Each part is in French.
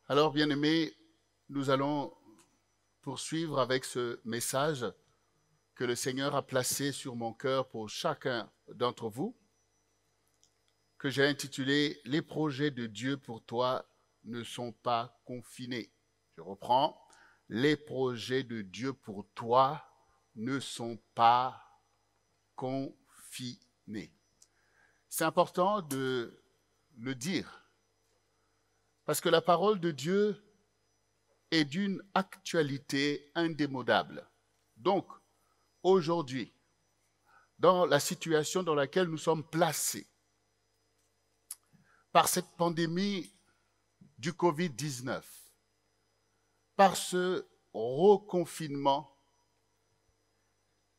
Alors, bien-aimés, nous allons poursuivre avec ce message que le Seigneur a placé sur mon cœur pour chacun d'entre vous, que j'ai intitulé « Les projets de Dieu pour toi ne sont pas confinés ». Je reprends, « Les projets de Dieu pour toi ne sont pas confinés ». C'est important de le dire, parce que la parole de Dieu est d'une actualité indémodable. Donc, aujourd'hui, dans la situation dans laquelle nous sommes placés, par cette pandémie du Covid-19, par ce reconfinement,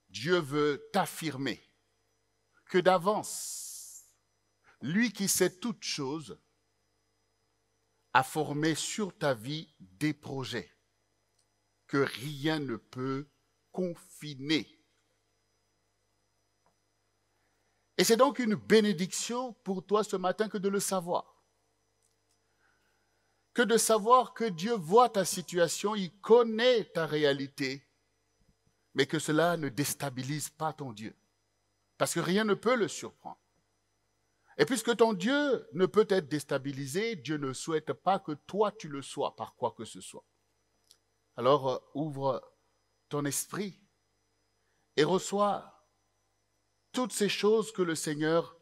Dieu veut t'affirmer que d'avance, lui qui sait toutes choses, a formé sur ta vie des projets que rien ne peut confiner. Et c'est donc une bénédiction pour toi ce matin que de le savoir. Que de savoir que Dieu voit ta situation, il connaît ta réalité, mais que cela ne déstabilise pas ton Dieu. Parce que rien ne peut le surprendre. Et puisque ton Dieu ne peut être déstabilisé, Dieu ne souhaite pas que toi tu le sois par quoi que ce soit. Alors ouvre ton esprit et reçois toutes ces choses que le Seigneur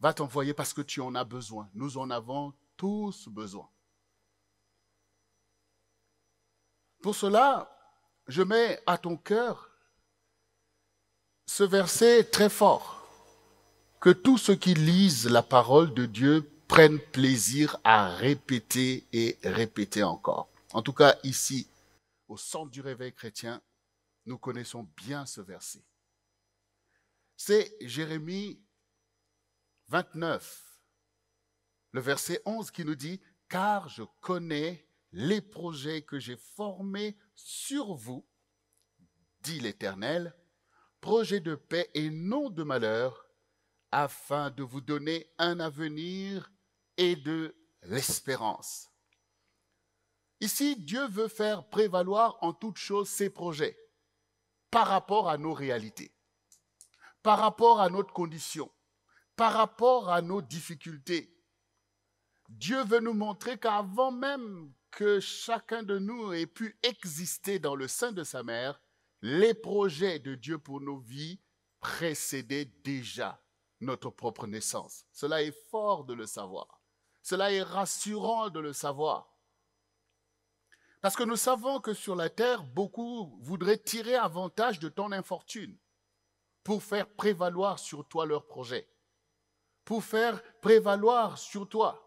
va t'envoyer parce que tu en as besoin. Nous en avons tous besoin. Pour cela, je mets à ton cœur ce verset très fort. Que tous ceux qui lisent la parole de Dieu prennent plaisir à répéter et répéter encore. En tout cas, ici, au centre du réveil chrétien, nous connaissons bien ce verset. C'est Jérémie 29, le verset 11 qui nous dit « Car je connais les projets que j'ai formés sur vous, dit l'Éternel, projets de paix et non de malheur, afin de vous donner un avenir et de l'espérance. » Ici, Dieu veut faire prévaloir en toute chose ses projets par rapport à nos réalités, par rapport à notre condition, par rapport à nos difficultés. Dieu veut nous montrer qu'avant même que chacun de nous ait pu exister dans le sein de sa mère, les projets de Dieu pour nos vies précédaient déjà notre propre naissance. Cela est fort de le savoir. Cela est rassurant de le savoir. Parce que nous savons que sur la terre, beaucoup voudraient tirer avantage de ton infortune pour faire prévaloir sur toi leurs projets, pour faire prévaloir sur toi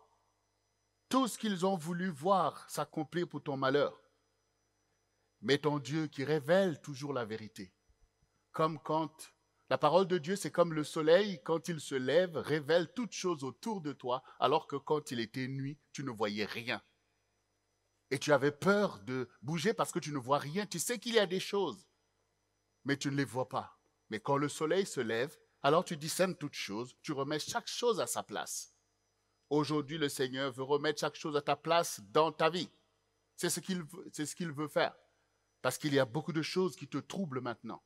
tout ce qu'ils ont voulu voir s'accomplir pour ton malheur. Mais ton Dieu qui révèle toujours la vérité, comme quand la parole de Dieu, c'est comme le soleil, quand il se lève, révèle toutes choses autour de toi, alors que quand il était nuit, tu ne voyais rien. Et tu avais peur de bouger parce que tu ne vois rien. Tu sais qu'il y a des choses, mais tu ne les vois pas. Mais quand le soleil se lève, alors tu discernes toutes choses, tu remets chaque chose à sa place. Aujourd'hui, le Seigneur veut remettre chaque chose à ta place dans ta vie. C'est ce qu'il veut faire. Parce qu'il y a beaucoup de choses qui te troublent maintenant.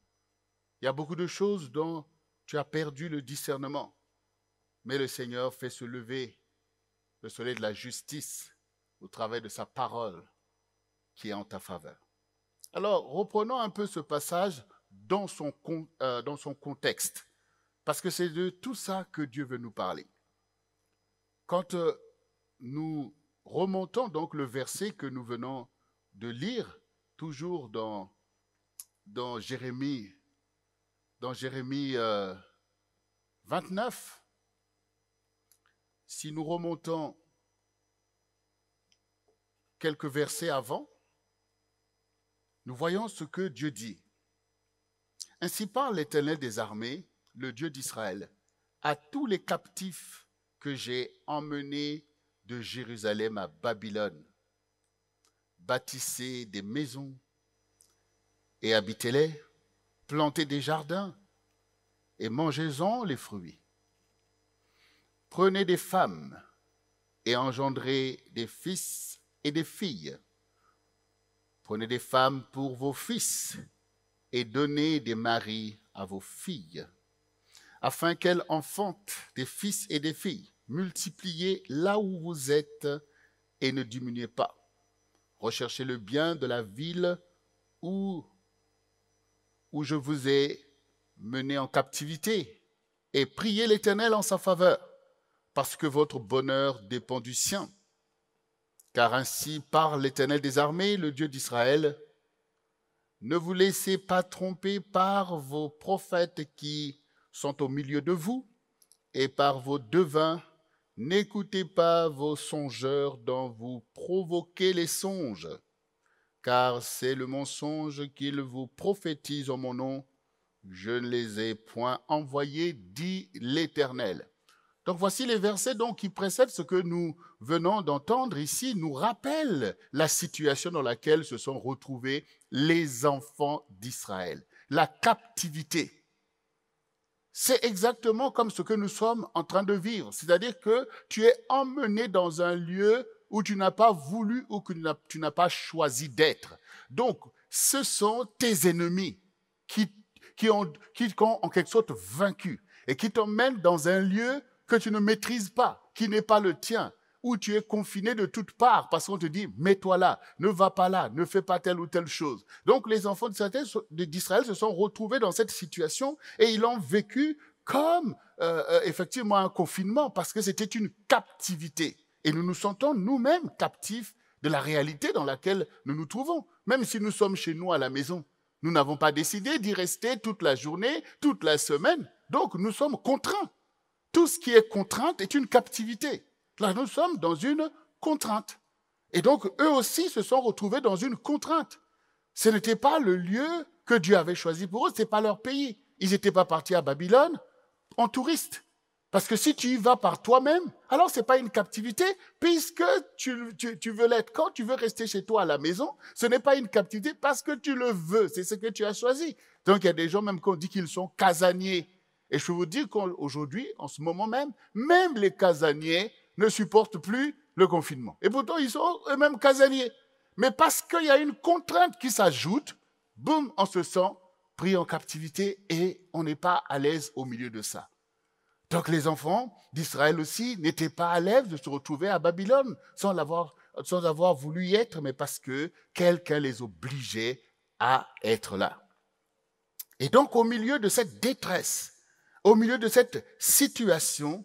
Il y a beaucoup de choses dont tu as perdu le discernement. Mais le Seigneur fait se lever le soleil de la justice au travers de sa parole qui est en ta faveur. Alors, reprenons un peu ce passage dans son contexte. Parce que c'est de tout ça que Dieu veut nous parler. Quand nous remontons donc le verset que nous venons de lire, toujours dans Jérémie 29, si nous remontons quelques versets avant, nous voyons ce que Dieu dit. Ainsi parle l'Éternel des armées, le Dieu d'Israël, à tous les captifs que j'ai emmenés de Jérusalem à Babylone. Bâtissez des maisons et habitez-les, plantez des jardins et mangez-en les fruits. Prenez des femmes et engendrez des fils et des filles. Prenez des femmes pour vos fils et donnez des maris à vos filles, afin qu'elles enfantent des fils et des filles. Multipliez là où vous êtes et ne diminuez pas. Recherchez le bien de la ville où je vous ai mené en captivité et priez l'Éternel en sa faveur, parce que votre bonheur dépend du sien. Car ainsi parle l'Éternel des armées, le Dieu d'Israël. Ne vous laissez pas tromper par vos prophètes qui sont au milieu de vous et par vos devins. N'écoutez pas vos songeurs dont vous provoquez les songes, car c'est le mensonge qu'ils vous prophétisent en mon nom. Je ne les ai point envoyés, dit l'Éternel. Donc voici les versets qui précèdent ce que nous venons d'entendre ici, nous rappellent la situation dans laquelle se sont retrouvés les enfants d'Israël, la captivité. C'est exactement comme ce que nous sommes en train de vivre, c'est-à-dire que tu es emmené dans un lieu où tu n'as pas voulu ou que tu n'as pas choisi d'être. Donc, ce sont tes ennemis qui ont en quelque sorte vaincu et qui t'emmènent dans un lieu que tu ne maîtrises pas, qui n'est pas le tien, où tu es confiné de toutes parts parce qu'on te dit « mets-toi là, ne va pas là, ne fais pas telle ou telle chose ». Donc les enfants d'Israël se sont retrouvés dans cette situation et ils l'ont vécu comme effectivement un confinement parce que c'était une captivité. Et nous nous sentons nous-mêmes captifs de la réalité dans laquelle nous nous trouvons. Même si nous sommes chez nous à la maison, nous n'avons pas décidé d'y rester toute la journée, toute la semaine. Donc nous sommes contraints. Tout ce qui est contrainte est une captivité. Là, nous sommes dans une contrainte. Et donc, eux aussi se sont retrouvés dans une contrainte. Ce n'était pas le lieu que Dieu avait choisi pour eux, ce n'était pas leur pays. Ils n'étaient pas partis à Babylone en touriste. Parce que si tu y vas par toi-même, alors ce n'est pas une captivité, puisque tu veux l'être. Quand tu veux rester chez toi à la maison, ce n'est pas une captivité parce que tu le veux, c'est ce que tu as choisi. Donc, il y a des gens même qu'on dit qu'ils sont casaniers. Et je peux vous dire qu'aujourd'hui, en ce moment même les casaniers ne supportent plus le confinement. Et pourtant, ils sont eux-mêmes casaniers. Mais parce qu'il y a une contrainte qui s'ajoute, boum, on se sent pris en captivité et on n'est pas à l'aise au milieu de ça. Donc les enfants d'Israël aussi n'étaient pas à l'aise de se retrouver à Babylone sans avoir voulu y être, mais parce que quelqu'un les obligeait à être là. Et donc au milieu de cette détresse, au milieu de cette situation,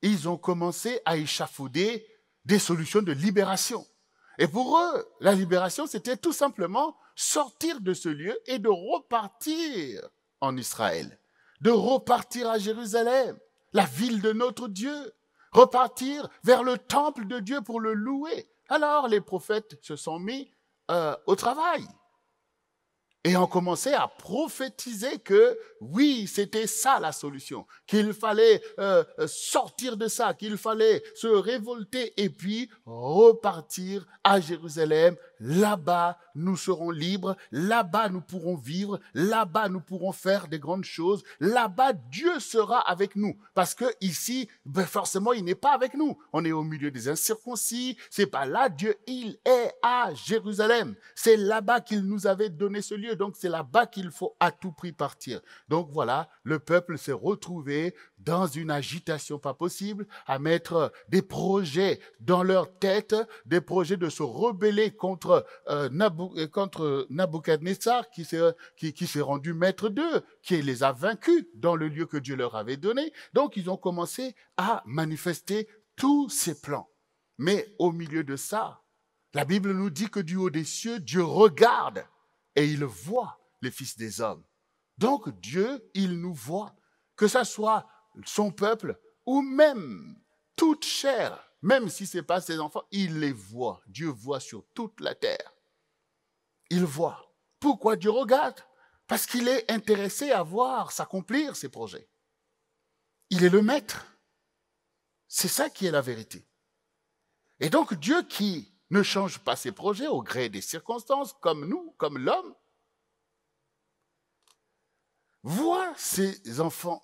ils ont commencé à échafauder des solutions de libération. Et pour eux, la libération, c'était tout simplement sortir de ce lieu et de repartir en Israël, de repartir à Jérusalem, la ville de notre Dieu, repartir vers le temple de Dieu pour le louer. Alors les prophètes se sont mis au travail. Et ont commencé à prophétiser que oui, c'était ça la solution, qu'il fallait sortir de ça, qu'il fallait se révolter et puis repartir à Jérusalem. Là-bas, nous serons libres, là-bas, nous pourrons vivre, là-bas, nous pourrons faire des grandes choses, là-bas, Dieu sera avec nous. Parce que ici, forcément, il n'est pas avec nous. On est au milieu des incirconcis, c'est pas là, Dieu, il est à Jérusalem. C'est là-bas qu'il nous avait donné ce lieu. Donc, c'est là-bas qu'il faut à tout prix partir. Donc, voilà, le peuple s'est retrouvé dans une agitation pas possible, à mettre des projets dans leur tête, des projets de se rebeller contre Nabuchodonosor, qui s'est rendu maître d'eux, qui les a vaincus dans le lieu que Dieu leur avait donné. Donc, ils ont commencé à manifester tous ces plans. Mais au milieu de ça, la Bible nous dit que du haut des cieux, Dieu regarde et il voit les fils des hommes. Donc Dieu, il nous voit, que ce soit son peuple ou même toute chair, même si ce n'est pas ses enfants, il les voit. Dieu voit sur toute la terre. Il voit. Pourquoi Dieu regarde? Parce qu'il est intéressé à voir s'accomplir ses projets. Il est le maître. C'est ça qui est la vérité. Et donc Dieu qui ne change pas ses projets au gré des circonstances, comme nous, comme l'homme, voit ses enfants.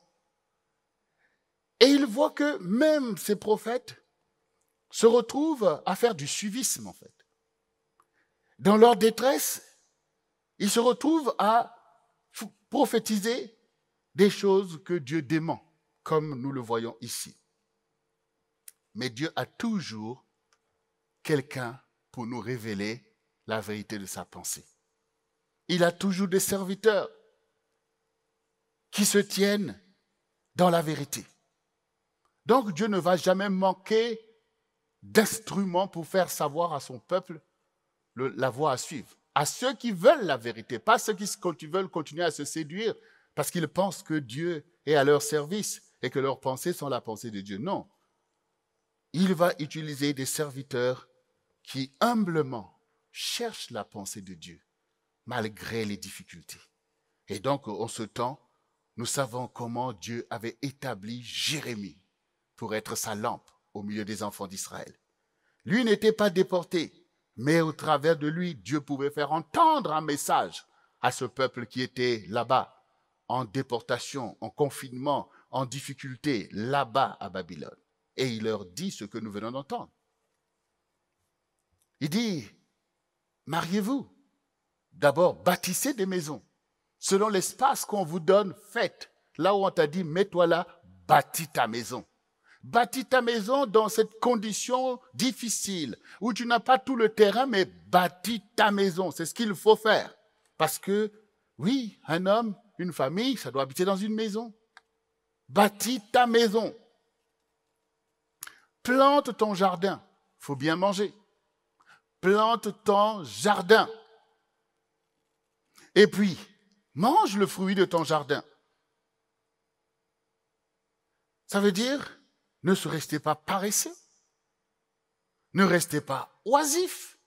Et il voit que même ces prophètes se retrouvent à faire du suivisme, en fait. dans leur détresse, ils se retrouvent à prophétiser des choses que Dieu dément, comme nous le voyons ici. Mais Dieu a toujours quelqu'un pour nous révéler la vérité de sa pensée. Il a toujours des serviteurs qui se tiennent dans la vérité. Donc Dieu ne va jamais manquer d'instruments pour faire savoir à son peuple la voie à suivre. À ceux qui veulent la vérité, pas ceux qui veulent continuer à se séduire parce qu'ils pensent que Dieu est à leur service et que leurs pensées sont la pensée de Dieu. Non. Il va utiliser des serviteurs qui humblement cherchent la pensée de Dieu malgré les difficultés. Et donc, en ce temps, nous savons comment Dieu avait établi Jérémie pour être sa lampe au milieu des enfants d'Israël. Lui n'était pas déporté, mais au travers de lui, Dieu pouvait faire entendre un message à ce peuple qui était là-bas, en déportation, en confinement, en difficulté, là-bas à Babylone. Et il leur dit ce que nous venons d'entendre. Il dit, mariez-vous. D'abord, bâtissez des maisons. Selon l'espace qu'on vous donne, faites. Là où on t'a dit, mets-toi là, bâtis ta maison. Bâtis ta maison dans cette condition difficile, où tu n'as pas tout le terrain, mais bâtis ta maison. C'est ce qu'il faut faire. Parce que, oui, un homme, une famille, ça doit habiter dans une maison. Bâtis ta maison. Plante ton jardin. Il faut bien manger. Plante ton jardin. Et puis, mange le fruit de ton jardin. Ça veut dire, ne restez pas paresseux. Ne restez pas oisifs.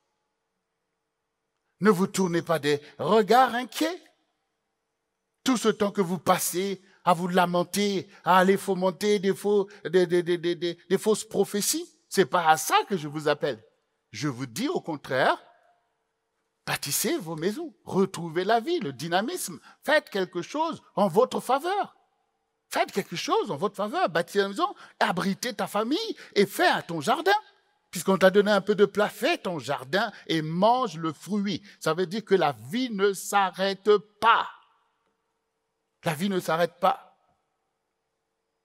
Ne vous tournez pas des regards inquiets. Tout ce temps que vous passez à vous lamenter, à aller fomenter des fausses prophéties, c'est pas à ça que je vous appelle. Je vous dis au contraire, bâtissez vos maisons, retrouvez la vie, le dynamisme, faites quelque chose en votre faveur. Faites quelque chose en votre faveur, bâtis la maison, abritez ta famille et fais à ton jardin. Puisqu'on t'a donné un peu de plat, fais ton jardin et mange le fruit. Ça veut dire que la vie ne s'arrête pas. La vie ne s'arrête pas.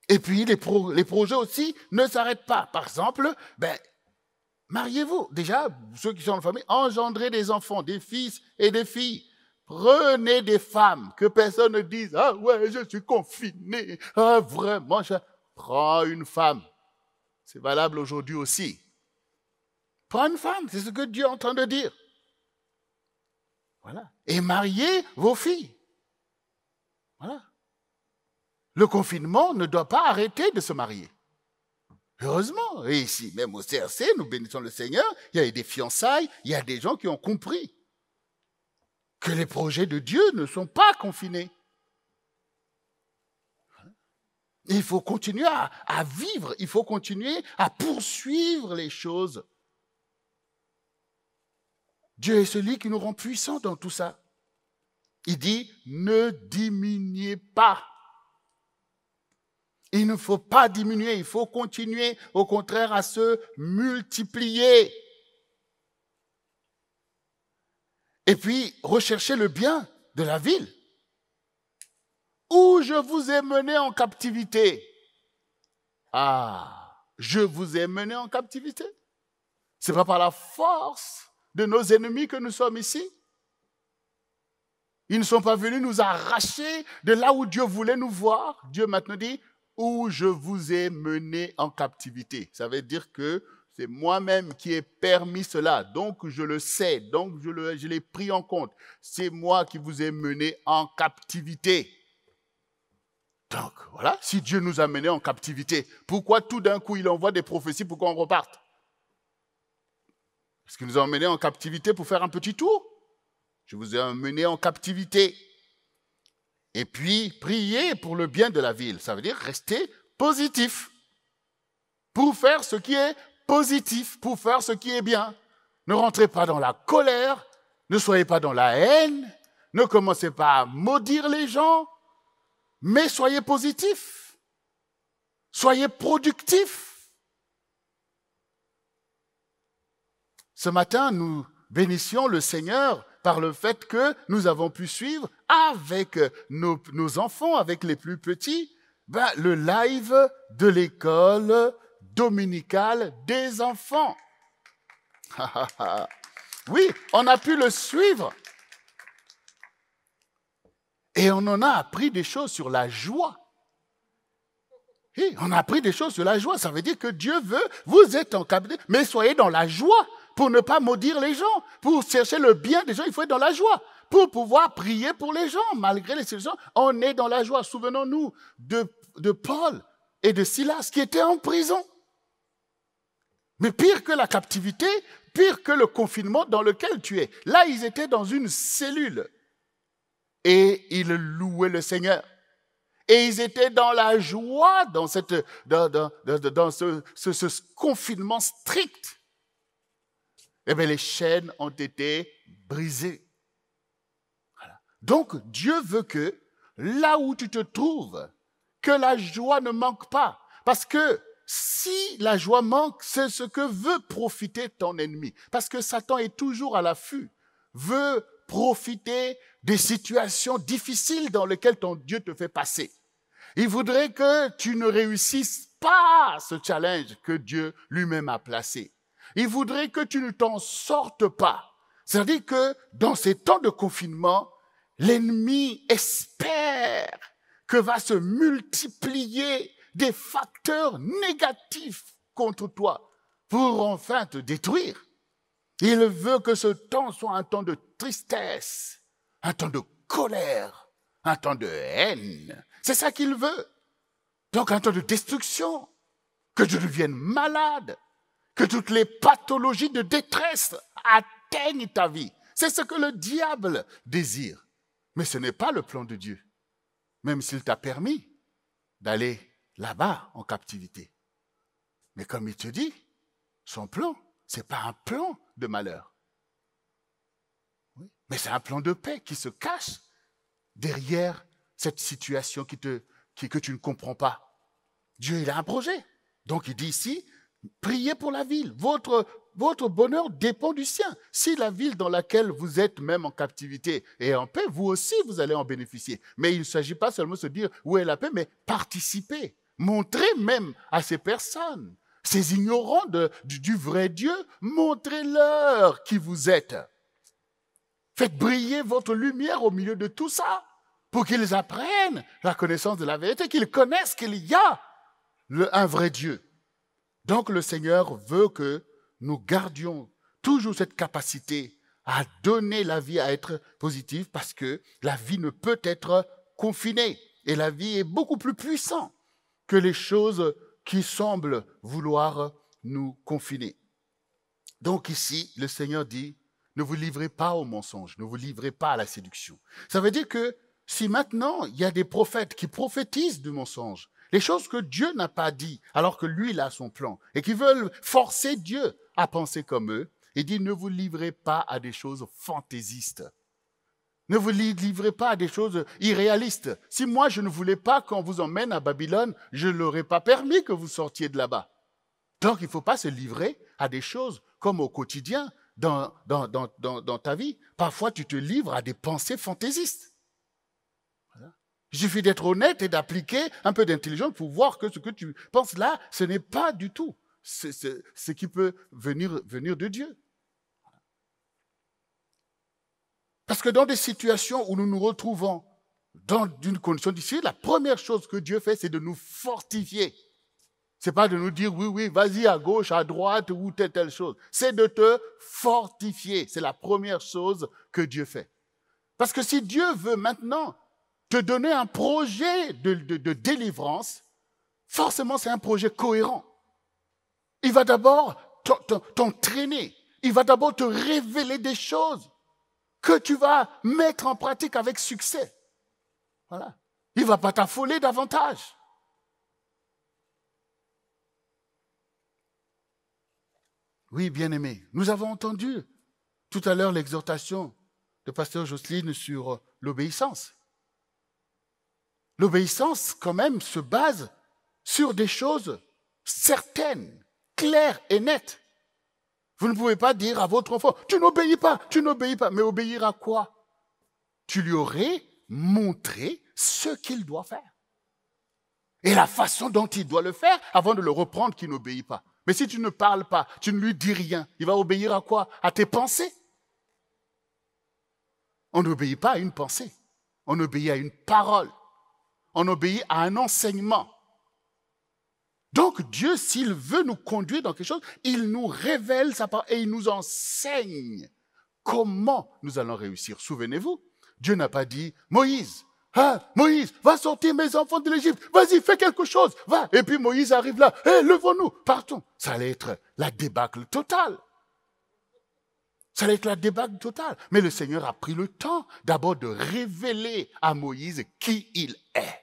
Et puis les projets aussi ne s'arrêtent pas. Par exemple, mariez-vous. Déjà, ceux qui sont en famille, engendrez des enfants, des fils et des filles. Prenez des femmes, que personne ne dise « Ah ouais, je suis confiné, ah vraiment, prends une femme. » C'est valable aujourd'hui aussi. Prends une femme, c'est ce que Dieu est en train de dire. Voilà. Et mariez vos filles. Voilà. Le confinement ne doit pas arrêter de se marier. Heureusement. Et ici, même au CRC, nous bénissons le Seigneur, il y a des fiançailles, il y a des gens qui ont compris que les projets de Dieu ne sont pas confinés. Il faut continuer à vivre, il faut continuer à poursuivre les choses. Dieu est celui qui nous rend puissants dans tout ça. Il dit, ne diminuez pas. Il ne faut pas diminuer, il faut continuer au contraire à se multiplier. Et puis, recherchez le bien de la ville où je vous ai mené en captivité. Ah, je vous ai mené en captivité. Ce n'est pas par la force de nos ennemis que nous sommes ici. Ils ne sont pas venus nous arracher de là où Dieu voulait nous voir. Dieu maintenant dit, où je vous ai mené en captivité. Ça veut dire que c'est moi-même qui ai permis cela. Donc, je le sais. Donc, je l'ai pris en compte. C'est moi qui vous ai mené en captivité. Donc, voilà. Si Dieu nous a menés en captivité, pourquoi tout d'un coup, il envoie des prophéties pour qu'on reparte? Parce qu'il nous a emmenés en captivité pour faire un petit tour. Je vous ai emmenés en captivité. Et puis, priez pour le bien de la ville. Ça veut dire rester positif. Pour faire ce qui est positif, pour faire ce qui est bien. Ne rentrez pas dans la colère, ne soyez pas dans la haine, ne commencez pas à maudire les gens, mais soyez positifs. Soyez productifs. Ce matin, nous bénissions le Seigneur par le fait que nous avons pu suivre avec nos enfants, avec les plus petits, le live de l'école dominicale des enfants. Oui, on a pu le suivre. Et on en a appris des choses sur la joie. Oui, on a appris des choses sur la joie. Ça veut dire que Dieu veut, vous êtes en captivité, mais soyez dans la joie pour ne pas maudire les gens. Pour chercher le bien des gens, il faut être dans la joie. Pour pouvoir prier pour les gens, malgré les situations, on est dans la joie. Souvenons-nous de Paul et de Silas qui étaient en prison. Mais pire que la captivité, pire que le confinement dans lequel tu es. Là, ils étaient dans une cellule et ils louaient le Seigneur. Et ils étaient dans la joie dans ce confinement strict. Eh bien, les chaînes ont été brisées. Voilà. Donc, Dieu veut que là où tu te trouves, que la joie ne manque pas. Parce que si la joie manque, c'est ce que veut profiter ton ennemi. Parce que Satan est toujours à l'affût, veut profiter des situations difficiles dans lesquelles ton Dieu te fait passer. Il voudrait que tu ne réussisses pas ce challenge que Dieu lui-même a placé. Il voudrait que tu ne t'en sortes pas. C'est-à-dire que dans ces temps de confinement, l'ennemi espère que va se multiplier des facteurs négatifs contre toi pour enfin te détruire. Il veut que ce temps soit un temps de tristesse, un temps de colère, un temps de haine. C'est ça qu'il veut. Donc un temps de destruction, que tu deviennes malade, que toutes les pathologies de détresse atteignent ta vie. C'est ce que le diable désire. Mais ce n'est pas le plan de Dieu, même s'il t'a permis d'aller là-bas en captivité. Mais comme il te dit, son plan, ce n'est pas un plan de malheur. Oui. Mais c'est un plan de paix qui se cache derrière cette situation que tu ne comprends pas. Dieu, il a un projet. Donc il dit ici, priez pour la ville. Votre bonheur dépend du sien. Si la ville dans laquelle vous êtes même en captivité est en paix, vous aussi, vous allez en bénéficier. Mais il ne s'agit pas seulement de se dire où est la paix, mais participer. Montrez même à ces personnes, ces ignorants du vrai Dieu, montrez-leur qui vous êtes. Faites briller votre lumière au milieu de tout ça pour qu'ils apprennent la connaissance de la vérité, qu'ils connaissent qu'il y a un vrai Dieu. Donc le Seigneur veut que nous gardions toujours cette capacité à donner la vie, à être positive, parce que la vie ne peut être confinée. Et la vie est beaucoup plus puissante que les choses qui semblent vouloir nous confiner. Donc ici, le Seigneur dit, ne vous livrez pas au mensonge, ne vous livrez pas à la séduction. Ça veut dire que si maintenant il y a des prophètes qui prophétisent du mensonge, les choses que Dieu n'a pas dit, alors que lui, il a son plan, et qui veulent forcer Dieu à penser comme eux, il dit, ne vous livrez pas à des choses fantaisistes. Ne vous livrez pas à des choses irréalistes. Si moi, je ne voulais pas qu'on vous emmène à Babylone, je ne l'aurais pas permis que vous sortiez de là-bas. Donc, il ne faut pas se livrer à des choses comme au quotidien, dans ta vie. Parfois, tu te livres à des pensées fantaisistes. Voilà. Il suffit d'être honnête et d'appliquer un peu d'intelligence pour voir que ce que tu penses là, ce n'est pas du tout ce qui peut venir de Dieu. Parce que dans des situations où nous nous retrouvons dans une condition difficile, la première chose que Dieu fait, c'est de nous fortifier. Ce n'est pas de nous dire, oui, vas-y à gauche, à droite, ou telle chose. C'est de te fortifier. C'est la première chose que Dieu fait. Parce que si Dieu veut maintenant te donner un projet de délivrance, forcément c'est un projet cohérent. Il va d'abord t'entraîner. Il va d'abord te révéler des choses que tu vas mettre en pratique avec succès. Voilà. Il ne va pas t'affoler davantage. Oui, bien-aimés, nous avons entendu tout à l'heure l'exhortation de pasteur Jocelyne sur l'obéissance. L'obéissance, quand même, se base sur des choses certaines, claires et nettes. Vous ne pouvez pas dire à votre enfant, tu n'obéis pas, tu n'obéis pas. Mais obéir à quoi? Tu lui aurais montré ce qu'il doit faire. Et la façon dont il doit le faire avant de le reprendre qu'il n'obéit pas. Mais si tu ne parles pas, tu ne lui dis rien, il va obéir à quoi? À tes pensées. On n'obéit pas à une pensée. On obéit à une parole. On obéit à un enseignement. Donc Dieu, s'il veut nous conduire dans quelque chose, il nous révèle sa parole et il nous enseigne comment nous allons réussir. Souvenez-vous, Dieu n'a pas dit, Moïse, Moïse, va sortir mes enfants de l'Égypte, vas-y, fais quelque chose, va. Et puis Moïse arrive là, levons-nous, partons. Ça allait être la débâcle totale. Ça allait être la débâcle totale. Mais le Seigneur a pris le temps d'abord de révéler à Moïse qui il est.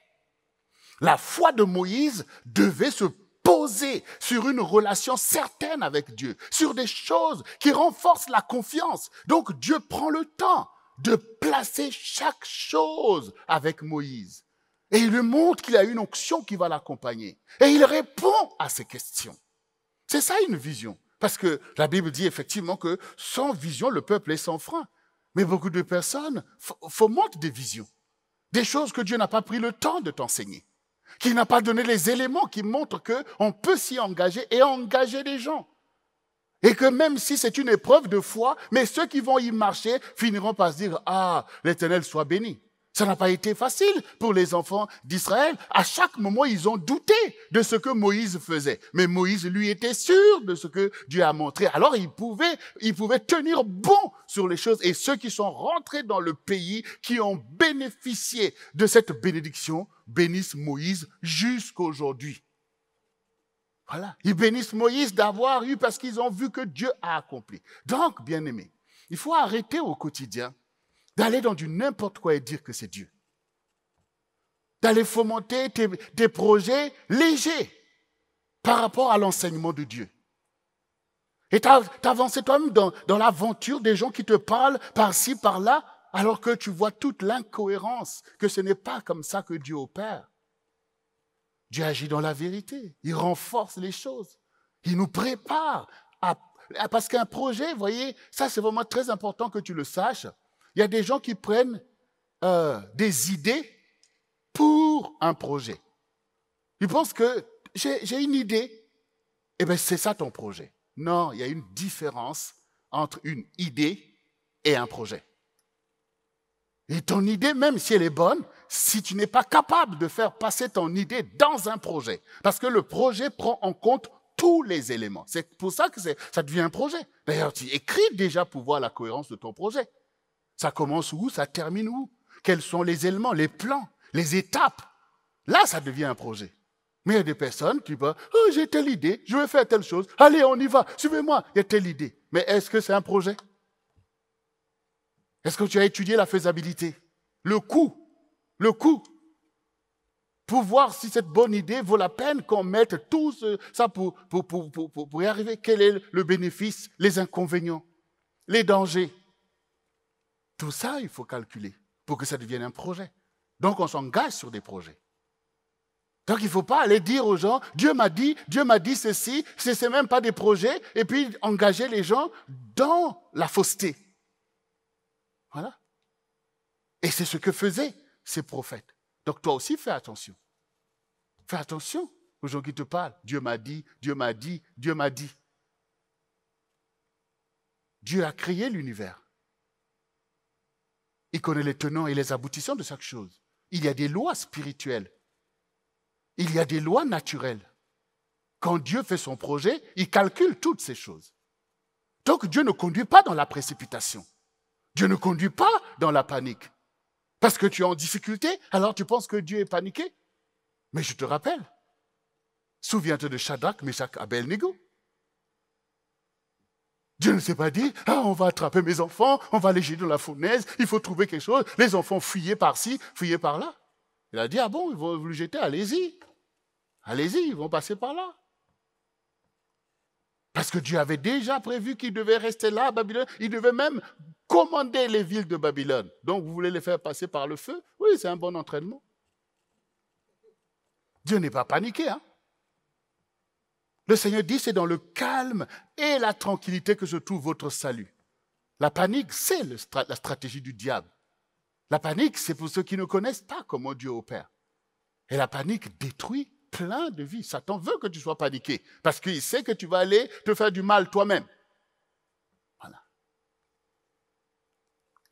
La foi de Moïse devait se poser sur une relation certaine avec Dieu, sur des choses qui renforcent la confiance. Donc Dieu prend le temps de placer chaque chose avec Moïse. Et il lui montre qu'il a une onction qui va l'accompagner. Et il répond à ces questions. C'est ça une vision. Parce que la Bible dit effectivement que sans vision, le peuple est sans frein. Mais beaucoup de personnes fomentent des visions. Des choses que Dieu n'a pas pris le temps de t'enseigner. Qu'il n'a pas donné les éléments qui montrent qu'on peut s'y engager et engager les gens. Et que même si c'est une épreuve de foi, mais ceux qui vont y marcher finiront par se dire « Ah, l'Éternel soit béni ». Ça n'a pas été facile pour les enfants d'Israël. À chaque moment, ils ont douté de ce que Moïse faisait. Mais Moïse, lui, était sûr de ce que Dieu a montré. Alors, il pouvait tenir bon sur les choses. Et ceux qui sont rentrés dans le pays, qui ont bénéficié de cette bénédiction, bénissent Moïse jusqu'aujourd'hui. Voilà. Ils bénissent Moïse d'avoir eu parce qu'ils ont vu que Dieu a accompli. Donc, bien-aimés, il faut arrêter au quotidien d'aller dans du n'importe quoi et dire que c'est Dieu. D'aller fomenter des projets légers par rapport à l'enseignement de Dieu. Et t'avancer toi-même dans l'aventure des gens qui te parlent par-ci, par-là, alors que tu vois toute l'incohérence, que ce n'est pas comme ça que Dieu opère. Dieu agit dans la vérité. Il renforce les choses. Il nous prépare parce qu'un projet, vous voyez, ça c'est vraiment très important que tu le saches. Il y a des gens qui prennent des idées pour un projet. Ils pensent que j'ai une idée, et bien c'est ça ton projet. Non, il y a une différence entre une idée et un projet. Et ton idée, même si elle est bonne, si tu n'es pas capable de faire passer ton idée dans un projet, parce que le projet prend en compte tous les éléments. C'est pour ça que ça devient un projet. D'ailleurs, tu écris déjà pour voir la cohérence de ton projet. Ça commence où? Ça termine où? Quels sont les éléments, les plans, les étapes? Là, ça devient un projet. Mais il y a des personnes qui disent, oh, j'ai telle idée, je vais faire telle chose. Allez, on y va, suivez-moi, il y a telle idée. Mais est-ce que c'est un projet? Est-ce que tu as étudié la faisabilité? Le coût, pour voir si cette bonne idée vaut la peine qu'on mette tout ça pour y arriver. Quel est le bénéfice, les inconvénients, les dangers? Tout ça, il faut calculer pour que ça devienne un projet. Donc, on s'engage sur des projets. Donc, il ne faut pas aller dire aux gens, Dieu m'a dit ceci, ce n'est même pas des projets, et puis engager les gens dans la fausseté. Voilà. Et c'est ce que faisaient ces prophètes. Donc, toi aussi, fais attention. Fais attention aux gens qui te parlent. Dieu m'a dit, Dieu m'a dit, Dieu m'a dit. Dieu a créé l'univers. Il connaît les tenants et les aboutissants de chaque chose. Il y a des lois spirituelles. Il y a des lois naturelles. Quand Dieu fait son projet, il calcule toutes ces choses. Donc Dieu ne conduit pas dans la précipitation. Dieu ne conduit pas dans la panique. Parce que tu es en difficulté, alors tu penses que Dieu est paniqué. Mais je te rappelle, souviens-toi de Shadrach, Meshach, Abednego. Dieu ne s'est pas dit, on va attraper mes enfants, on va les jeter dans la fournaise, il faut trouver quelque chose. Les enfants fuyaient par-ci, fuyaient par-là. Il a dit, ah bon, ils vont vous les jeter, allez-y. Allez-y, ils vont passer par là. Parce que Dieu avait déjà prévu qu'ils devaient rester là à Babylone. Il devait même commander les villes de Babylone. Donc, vous voulez les faire passer par le feu? Oui, c'est un bon entraînement. Dieu n'est pas paniqué, hein? Le Seigneur dit, c'est dans le calme et la tranquillité que se trouve votre salut. La panique, c'est la stratégie du diable. La panique, c'est pour ceux qui ne connaissent pas comment Dieu opère. Et la panique détruit plein de vies. Satan veut que tu sois paniqué parce qu'il sait que tu vas aller te faire du mal toi-même. Voilà.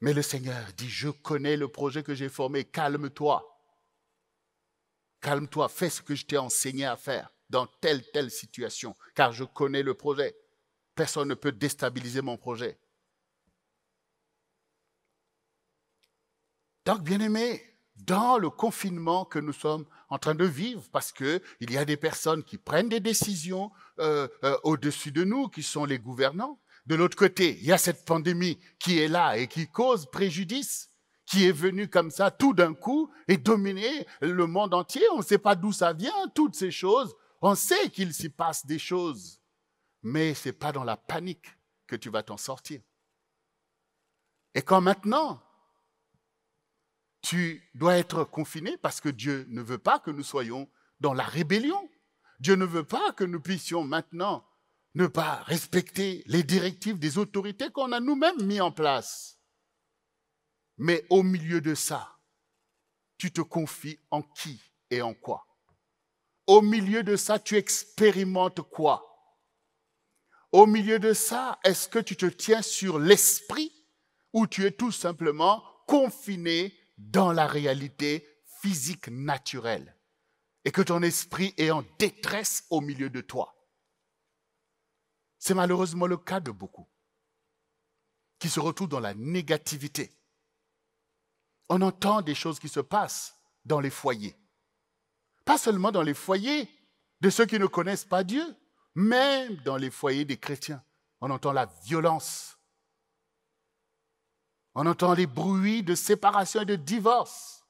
Mais le Seigneur dit, je connais le projet que j'ai formé, calme-toi. Calme-toi, fais ce que je t'ai enseigné à faire dans telle situation, car je connais le projet. Personne ne peut déstabiliser mon projet. Donc, bien-aimés, dans le confinement que nous sommes en train de vivre, parce qu'il y a des personnes qui prennent des décisions au-dessus de nous, qui sont les gouvernants. De l'autre côté, il y a cette pandémie qui est là et qui cause préjudice, qui est venue comme ça tout d'un coup et dominer le monde entier. On ne sait pas d'où ça vient, toutes ces choses. On sait qu'il s'y passe des choses, mais ce n'est pas dans la panique que tu vas t'en sortir. Et quand maintenant, tu dois être confiné parce que Dieu ne veut pas que nous soyons dans la rébellion. Dieu ne veut pas que nous puissions maintenant ne pas respecter les directives des autorités qu'on a nous-mêmes mis en place. Mais au milieu de ça, tu te confies en qui et en quoi? Au milieu de ça, tu expérimentes quoi? Au milieu de ça, est-ce que tu te tiens sur l'esprit ou tu es tout simplement confiné dans la réalité physique naturelle et que ton esprit est en détresse au milieu de toi? C'est malheureusement le cas de beaucoup qui se retrouvent dans la négativité. On entend des choses qui se passent dans les foyers. Pas seulement dans les foyers de ceux qui ne connaissent pas Dieu, même dans les foyers des chrétiens. On entend la violence. On entend les bruits de séparation et de divorce.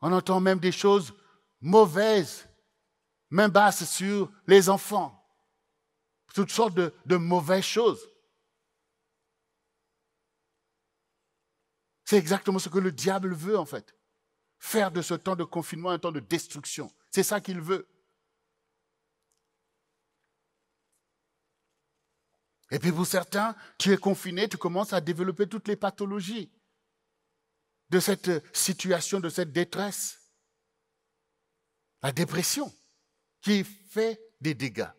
On entend même des choses mauvaises, main basse sur les enfants. Toutes sortes de mauvaises choses. C'est exactement ce que le diable veut en fait. Faire de ce temps de confinement un temps de destruction. C'est ça qu'il veut. Et puis pour certains, tu es confiné, tu commences à développer toutes les pathologies de cette situation, de cette détresse. La dépression qui fait des dégâts.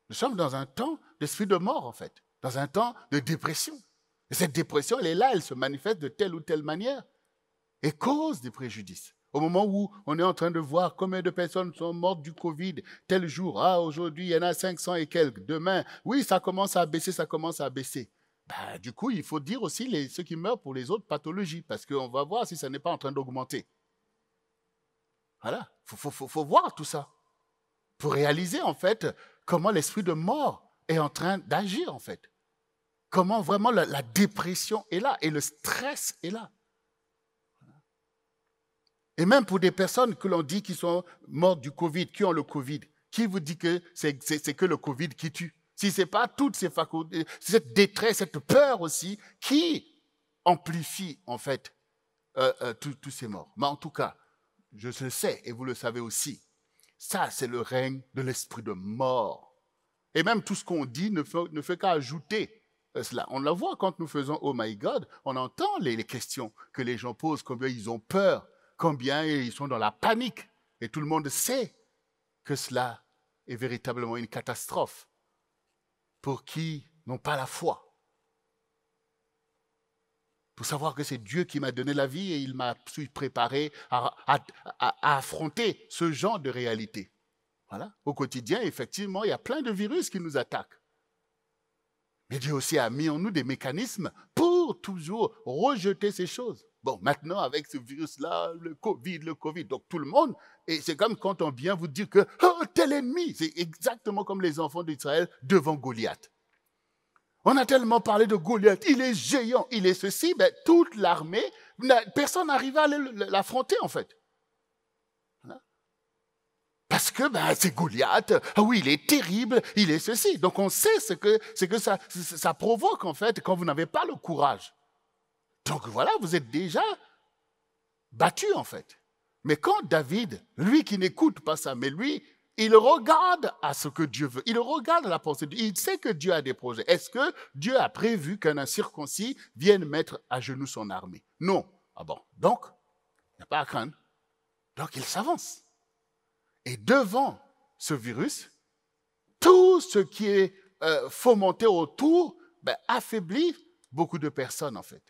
Nous sommes dans un temps d'esprit de mort en fait, dans un temps de dépression. Et cette dépression, elle est là, elle se manifeste de telle ou telle manière et cause des préjudices. Au moment où on est en train de voir combien de personnes sont mortes du Covid, tel jour, aujourd'hui, il y en a 500 et quelques, demain, oui, ça commence à baisser, ça commence à baisser. Du coup, il faut dire aussi ceux qui meurent pour les autres pathologies, parce qu'on va voir si ça n'est pas en train d'augmenter. Voilà, il faut voir tout ça, pour réaliser en fait comment l'esprit de mort est en train d'agir en fait. Comment vraiment la dépression est là et le stress est là. Et même pour des personnes que l'on dit qui sont mortes du Covid, qui ont le Covid, qui vous dit que c'est que le Covid qui tue? Si ce n'est pas toutes ces facultés, cette détresse, cette peur aussi, qui amplifie en fait tous ces morts. Mais en tout cas, je le sais et vous le savez aussi, ça c'est le règne de l'esprit de mort. Et même tout ce qu'on dit ne fait qu'ajouter cela. On la voit quand nous faisons Oh my God, on entend les questions que les gens posent, combien ils ont peur, combien ils sont dans la panique. Et tout le monde sait que cela est véritablement une catastrophe pour qui n'ont pas la foi. Pour savoir que c'est Dieu qui m'a donné la vie et il m'a préparé à affronter ce genre de réalité. Voilà. Au quotidien, effectivement, il y a plein de virus qui nous attaquent. Mais Dieu aussi a mis en nous des mécanismes pour toujours rejeter ces choses. Bon, maintenant, avec ce virus-là, le Covid, donc tout le monde, et c'est comme quand on vient vous dire que oh, tel ennemi, c'est exactement comme les enfants d'Israël devant Goliath. On a tellement parlé de Goliath, il est géant, il est ceci, mais toute l'armée, personne n'arrive à l'affronter en fait. Parce que c'est Goliath, ah oui, il est terrible, il est ceci. Donc on sait ce que ça provoque en fait quand vous n'avez pas le courage. Donc voilà, vous êtes déjà battu en fait. Mais quand David, lui qui n'écoute pas ça, mais lui, Il regarde à ce que Dieu veut. Il regarde à la pensée de Dieu. Il sait que Dieu a des projets. Est-ce que Dieu a prévu qu'un incirconcis vienne mettre à genoux son armée? Non. Ah bon. Donc, il n'y a pas à craindre. Donc, il s'avance. Et devant ce virus, tout ce qui est fomenté autour affaiblit beaucoup de personnes, en fait.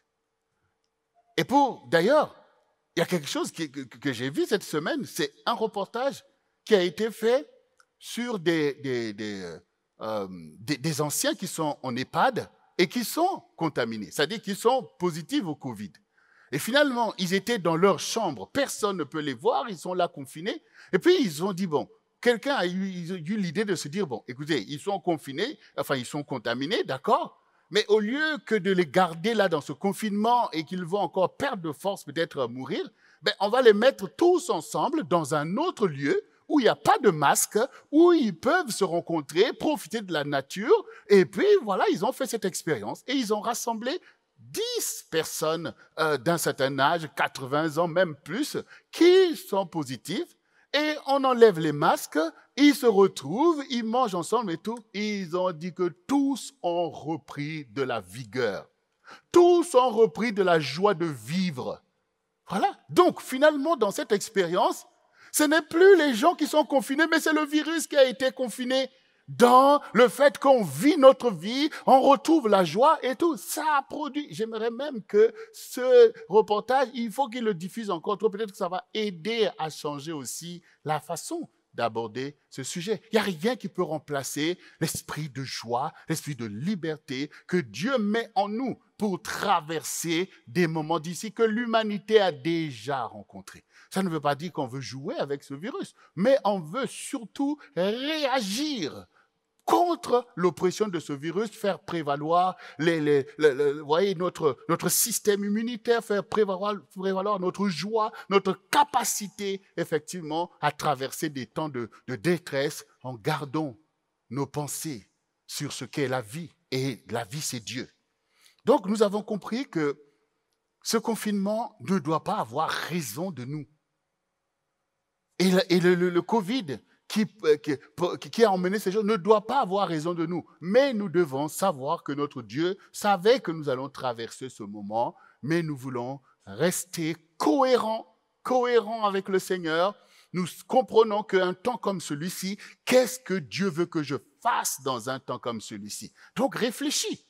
Et d'ailleurs, il y a quelque chose que j'ai vu cette semaine, c'est un reportage qui a été fait sur des anciens qui sont en EHPAD et qui sont contaminés, c'est-à-dire qui sont positifs au Covid. Et finalement, ils étaient dans leur chambre, personne ne peut les voir, ils sont là confinés. Et puis, ils ont dit, bon, quelqu'un a eu l'idée de se dire, bon, écoutez, ils sont confinés, enfin, ils sont contaminés, d'accord, mais au lieu que de les garder là dans ce confinement et qu'ils vont encore perdre de force, peut-être mourir, on va les mettre tous ensemble dans un autre lieu où il n'y a pas de masque, où ils peuvent se rencontrer, profiter de la nature. Et puis, voilà, ils ont fait cette expérience et ils ont rassemblé 10 personnes d'un certain âge, 80 ans, même plus, qui sont positives. Et on enlève les masques, ils se retrouvent, ils mangent ensemble et tout. Ils ont dit que tous ont repris de la vigueur. Tous ont repris de la joie de vivre. Voilà. Donc, finalement, dans cette expérience, ce n'est plus les gens qui sont confinés, mais c'est le virus qui a été confiné. Dans le fait qu'on vit notre vie, on retrouve la joie et tout. Ça a produit. J'aimerais même que ce reportage, il faut qu'il le diffuse encore trop. Peut-être que ça va aider à changer aussi la façon d'aborder ce sujet. Il n'y a rien qui peut remplacer l'esprit de joie, l'esprit de liberté que Dieu met en nous pour traverser des moments d'ici que l'humanité a déjà rencontrés. Ça ne veut pas dire qu'on veut jouer avec ce virus, mais on veut surtout réagir contre l'oppression de ce virus, faire prévaloir voyez, notre système immunitaire, faire prévaloir notre joie, notre capacité, effectivement, à traverser des temps de détresse en gardant nos pensées sur ce qu'est la vie. Et la vie, c'est Dieu. Donc, nous avons compris que ce confinement ne doit pas avoir raison de nous. Et le Covid qui a emmené ces choses ne doit pas avoir raison de nous. Mais nous devons savoir que notre Dieu savait que nous allons traverser ce moment, mais nous voulons rester cohérents avec le Seigneur. Nous comprenons qu'un temps comme celui-ci, qu'est-ce que Dieu veut que je fasse dans un temps comme celui-ci? Donc réfléchis.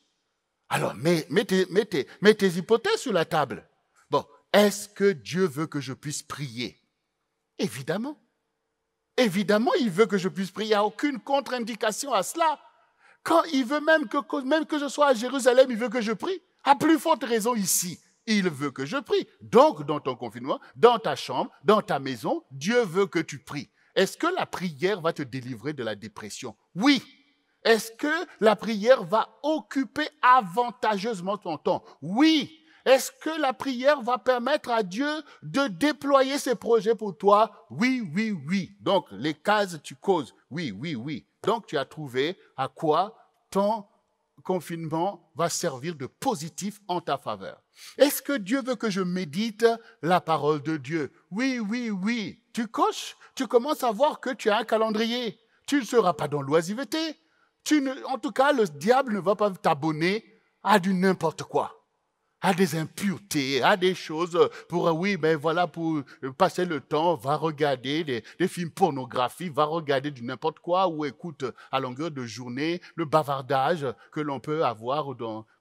Alors, mets tes hypothèses sur la table. Bon, est-ce que Dieu veut que je puisse prier? Évidemment. Évidemment, il veut que je puisse prier. Il n'y a aucune contre-indication à cela. Quand il veut même que je sois à Jérusalem, il veut que je prie. À plus forte raison ici, il veut que je prie. Donc, dans ton confinement, dans ta chambre, dans ta maison, Dieu veut que tu pries. Est-ce que la prière va te délivrer de la dépression? Oui. Est-ce que la prière va occuper avantageusement ton temps? Oui. Est-ce que la prière va permettre à Dieu de déployer ses projets pour toi? Oui, oui, oui. Donc, les cases, tu causes. Oui, oui, oui. Donc, tu as trouvé à quoi ton confinement va servir de positif en ta faveur. Est-ce que Dieu veut que je médite la parole de Dieu? Oui, oui, oui. Tu coches, tu commences à voir que tu as un calendrier. Tu ne seras pas dans l'oisiveté. En tout cas, le diable ne va pas t'abonner à du n'importe quoi. À des impuretés, à des choses pour passer le temps, va regarder des films pornographiques, va regarder du n'importe quoi, ou écoute à longueur de journée le bavardage que l'on peut avoir,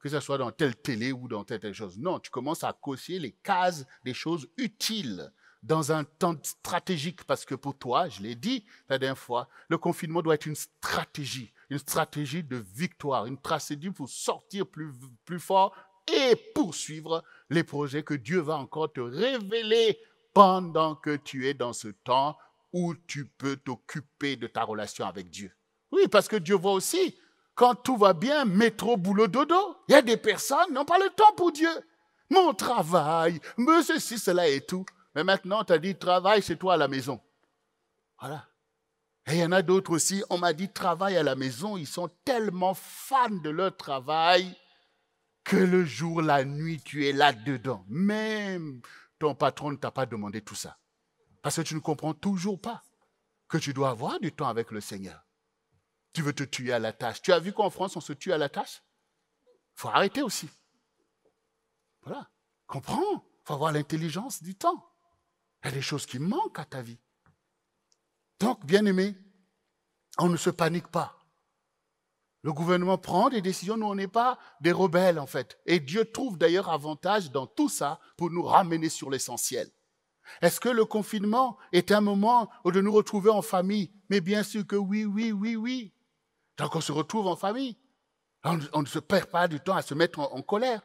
que ce soit dans telle télé ou dans telle chose. Non, tu commences à cocher les cases des choses utiles dans un temps stratégique, parce que pour toi, je l'ai dit la dernière fois, le confinement doit être une stratégie de victoire, une stratégie pour sortir plus fort et poursuivre les projets que Dieu va encore te révéler pendant que tu es dans ce temps où tu peux t'occuper de ta relation avec Dieu. Oui, parce que Dieu voit aussi, quand tout va bien, métro, boulot, dodo. Il y a des personnes qui n'ont pas le temps pour Dieu. Mon travail, me ceci, cela et tout. Mais maintenant, tu as dit, travaille chez toi à la maison. Voilà. Et il y en a d'autres aussi, on m'a dit, travaille à la maison. Ils sont tellement fans de leur travail que le jour, la nuit, tu es là-dedans. Même ton patron ne t'a pas demandé tout ça. Parce que tu ne comprends toujours pas. que tu dois avoir du temps avec le Seigneur. Tu veux te tuer à la tâche. Tu as vu qu'en France, on se tue à la tâche? Il faut arrêter aussi. Voilà. Comprends. Il faut avoir l'intelligence du temps. Il y a des choses qui manquent à ta vie. Donc, bien-aimés, on ne se panique pas. Le gouvernement prend des décisions, nous on n'est pas des rebelles en fait. Et Dieu trouve d'ailleurs avantage dans tout ça pour nous ramener sur l'essentiel. Est-ce que le confinement est un moment de nous retrouver en famille? Mais bien sûr que oui, oui, oui, oui. Donc on se retrouve en famille. On ne se perd pas du temps à se mettre en colère.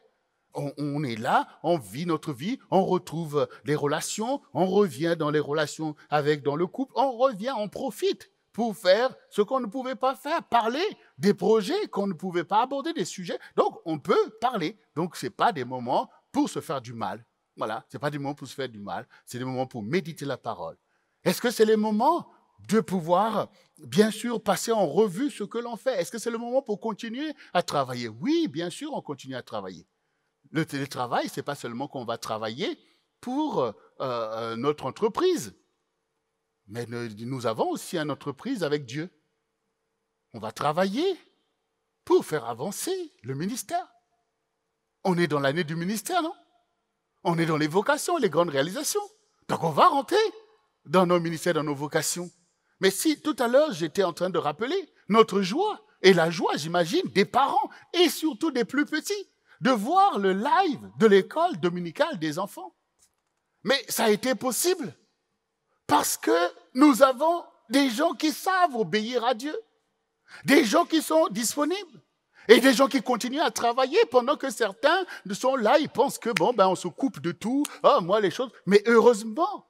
On est là, on vit notre vie, on retrouve les relations, on revient dans les relations dans le couple, on revient, on profite pour faire ce qu'on ne pouvait pas faire, parler des projets qu'on ne pouvait pas aborder, des sujets. Donc, on peut parler. Donc, ce n'est pas des moments pour se faire du mal. Voilà, ce n'est pas des moments pour se faire du mal, c'est des moments pour méditer la parole. Est-ce que c'est les moments de pouvoir, bien sûr, passer en revue ce que l'on fait? Est-ce que c'est le moment pour continuer à travailler? Oui, bien sûr, on continue à travailler. Le télétravail, ce n'est pas seulement qu'on va travailler pour notre entreprise. Mais nous avons aussi une entreprise avec Dieu. On va travailler pour faire avancer le ministère. On est dans l'année du ministère, non? On est dans les vocations, les grandes réalisations. Donc on va rentrer dans nos ministères, dans nos vocations. Mais si tout à l'heure, j'étais en train de rappeler notre joie, et la joie, j'imagine, des parents, et surtout des plus petits, de voir le live de l'école dominicale des enfants. Mais ça a été possible. Parce que nous avons des gens qui savent obéir à Dieu, des gens qui sont disponibles et des gens qui continuent à travailler pendant que certains sont là, ils pensent que on se coupe de tout, moi les choses. Mais heureusement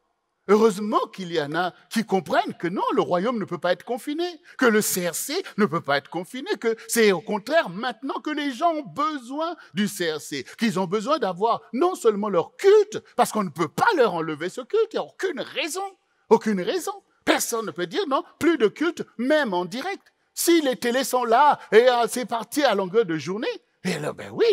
qu'il y en a qui comprennent que non, le royaume ne peut pas être confiné, que le CRC ne peut pas être confiné, que c'est au contraire maintenant que les gens ont besoin du CRC, qu'ils ont besoin d'avoir non seulement leur culte, parce qu'on ne peut pas leur enlever ce culte, il n'y a aucune raison. Aucune raison. Personne ne peut dire non, plus de culte, même en direct. Si les télés sont là et c'est parti à longueur de journée, et là, oui,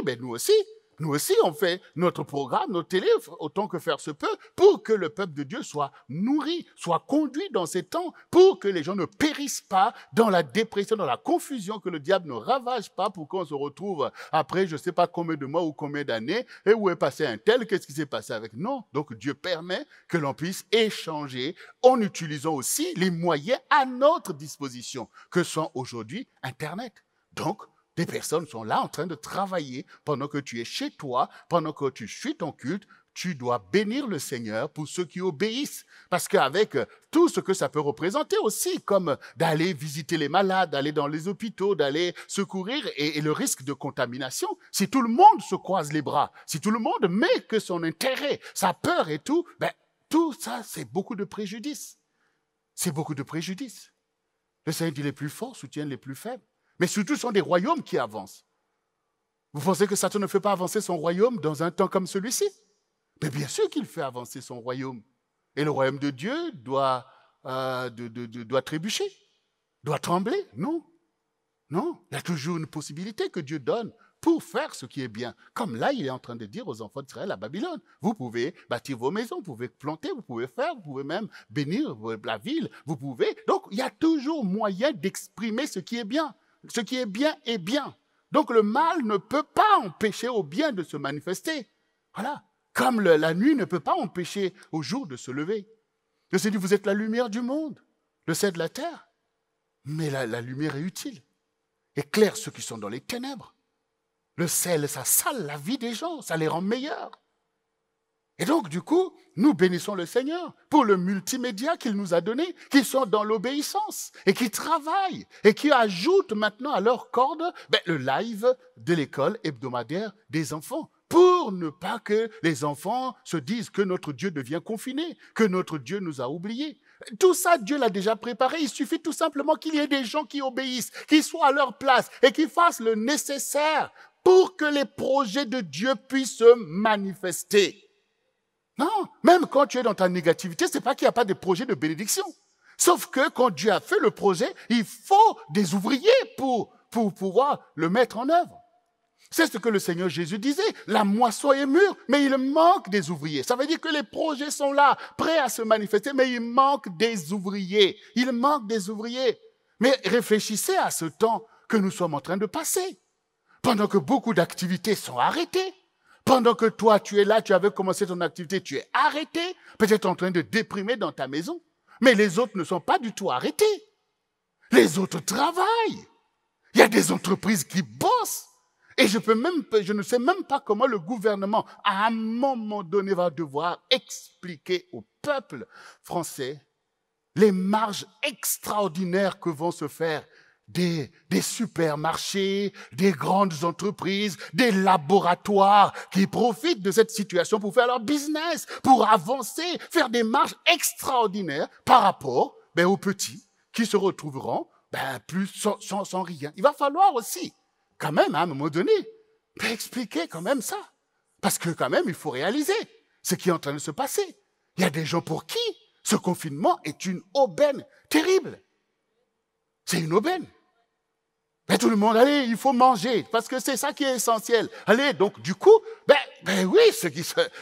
nous aussi, on fait notre programme, nos télés, autant que faire se peut, pour que le peuple de Dieu soit nourri, soit conduit dans ces temps, pour que les gens ne périssent pas dans la dépression, dans la confusion, que le diable ne ravage pas, pour qu'on se retrouve après, je ne sais pas combien de mois ou combien d'années, et où est passé un tel, qu'est-ce qui s'est passé avec? Non. Donc Dieu permet que l'on puisse échanger en utilisant aussi les moyens à notre disposition, que sont aujourd'hui Internet. Donc, des personnes sont là en train de travailler pendant que tu es chez toi, pendant que tu suis ton culte. Tu dois bénir le Seigneur pour ceux qui obéissent. Parce qu'avec tout ce que ça peut représenter aussi, comme d'aller visiter les malades, d'aller dans les hôpitaux, d'aller secourir et le risque de contamination, si tout le monde se croise les bras, si tout le monde met que son intérêt, sa peur et tout, tout ça, c'est beaucoup de préjudice. C'est beaucoup de préjudice. Le Seigneur dit les plus forts soutiennent les plus faibles. Mais surtout, ce sont des royaumes qui avancent. Vous pensez que Satan ne fait pas avancer son royaume dans un temps comme celui-ci? Mais bien sûr qu'il fait avancer son royaume. Et le royaume de Dieu doit trébucher, doit trembler. Non, non. Il y a toujours une possibilité que Dieu donne pour faire ce qui est bien. Comme là, il est en train de dire aux enfants d'Israël à Babylone, vous pouvez bâtir vos maisons, vous pouvez planter, vous pouvez faire, vous pouvez même bénir la ville, vous pouvez. Donc, il y a toujours moyen d'exprimer ce qui est bien. Ce qui est bien est bien. Donc le mal ne peut pas empêcher au bien de se manifester. Voilà. Comme la nuit ne peut pas empêcher au jour de se lever. Je sais dit, vous êtes la lumière du monde, le sel de la terre. Mais la lumière est utile. Éclaire ceux qui sont dans les ténèbres. Le sel, ça sale la vie des gens, ça les rend meilleurs. Et donc, du coup, nous bénissons le Seigneur pour le multimédia qu'il nous a donné, qui sont dans l'obéissance et qui travaillent et qui ajoutent maintenant à leur corde le live de l'école hebdomadaire des enfants pour ne pas que les enfants se disent que notre Dieu devient confiné, que notre Dieu nous a oubliés. Tout ça, Dieu l'a déjà préparé. Il suffit tout simplement qu'il y ait des gens qui obéissent, qui soient à leur place et qui fassent le nécessaire pour que les projets de Dieu puissent se manifester. Non, même quand tu es dans ta négativité, ce n'est pas qu'il n'y a pas de projet de bénédiction. Sauf que quand Dieu a fait le projet, il faut des ouvriers pour pouvoir le mettre en œuvre. C'est ce que le Seigneur Jésus disait. La moisson est mûre, mais il manque des ouvriers. Ça veut dire que les projets sont là, prêts à se manifester, mais il manque des ouvriers. Il manque des ouvriers. Mais réfléchissez à ce temps que nous sommes en train de passer. Pendant que beaucoup d'activités sont arrêtées. Pendant que toi, tu es là, tu avais commencé ton activité, tu es arrêté. Peut-être en train de déprimer dans ta maison. Mais les autres ne sont pas du tout arrêtés. Les autres travaillent. Il y a des entreprises qui bossent. Et je ne sais même pas comment le gouvernement, à un moment donné, va devoir expliquer au peuple français les marges extraordinaires que vont se faire des supermarchés, des grandes entreprises, des laboratoires qui profitent de cette situation pour faire leur business, pour avancer, faire des marges extraordinaires par rapport aux petits qui se retrouveront plus sans rien. Il va falloir aussi quand même, à un moment donné, expliquer quand même ça. Parce que quand même, il faut réaliser ce qui est en train de se passer. Il y a des gens pour qui ce confinement est une aubaine terrible. C'est une aubaine. Mais tout le monde, allez, il faut manger, parce que c'est ça qui est essentiel. Allez, donc du coup, oui,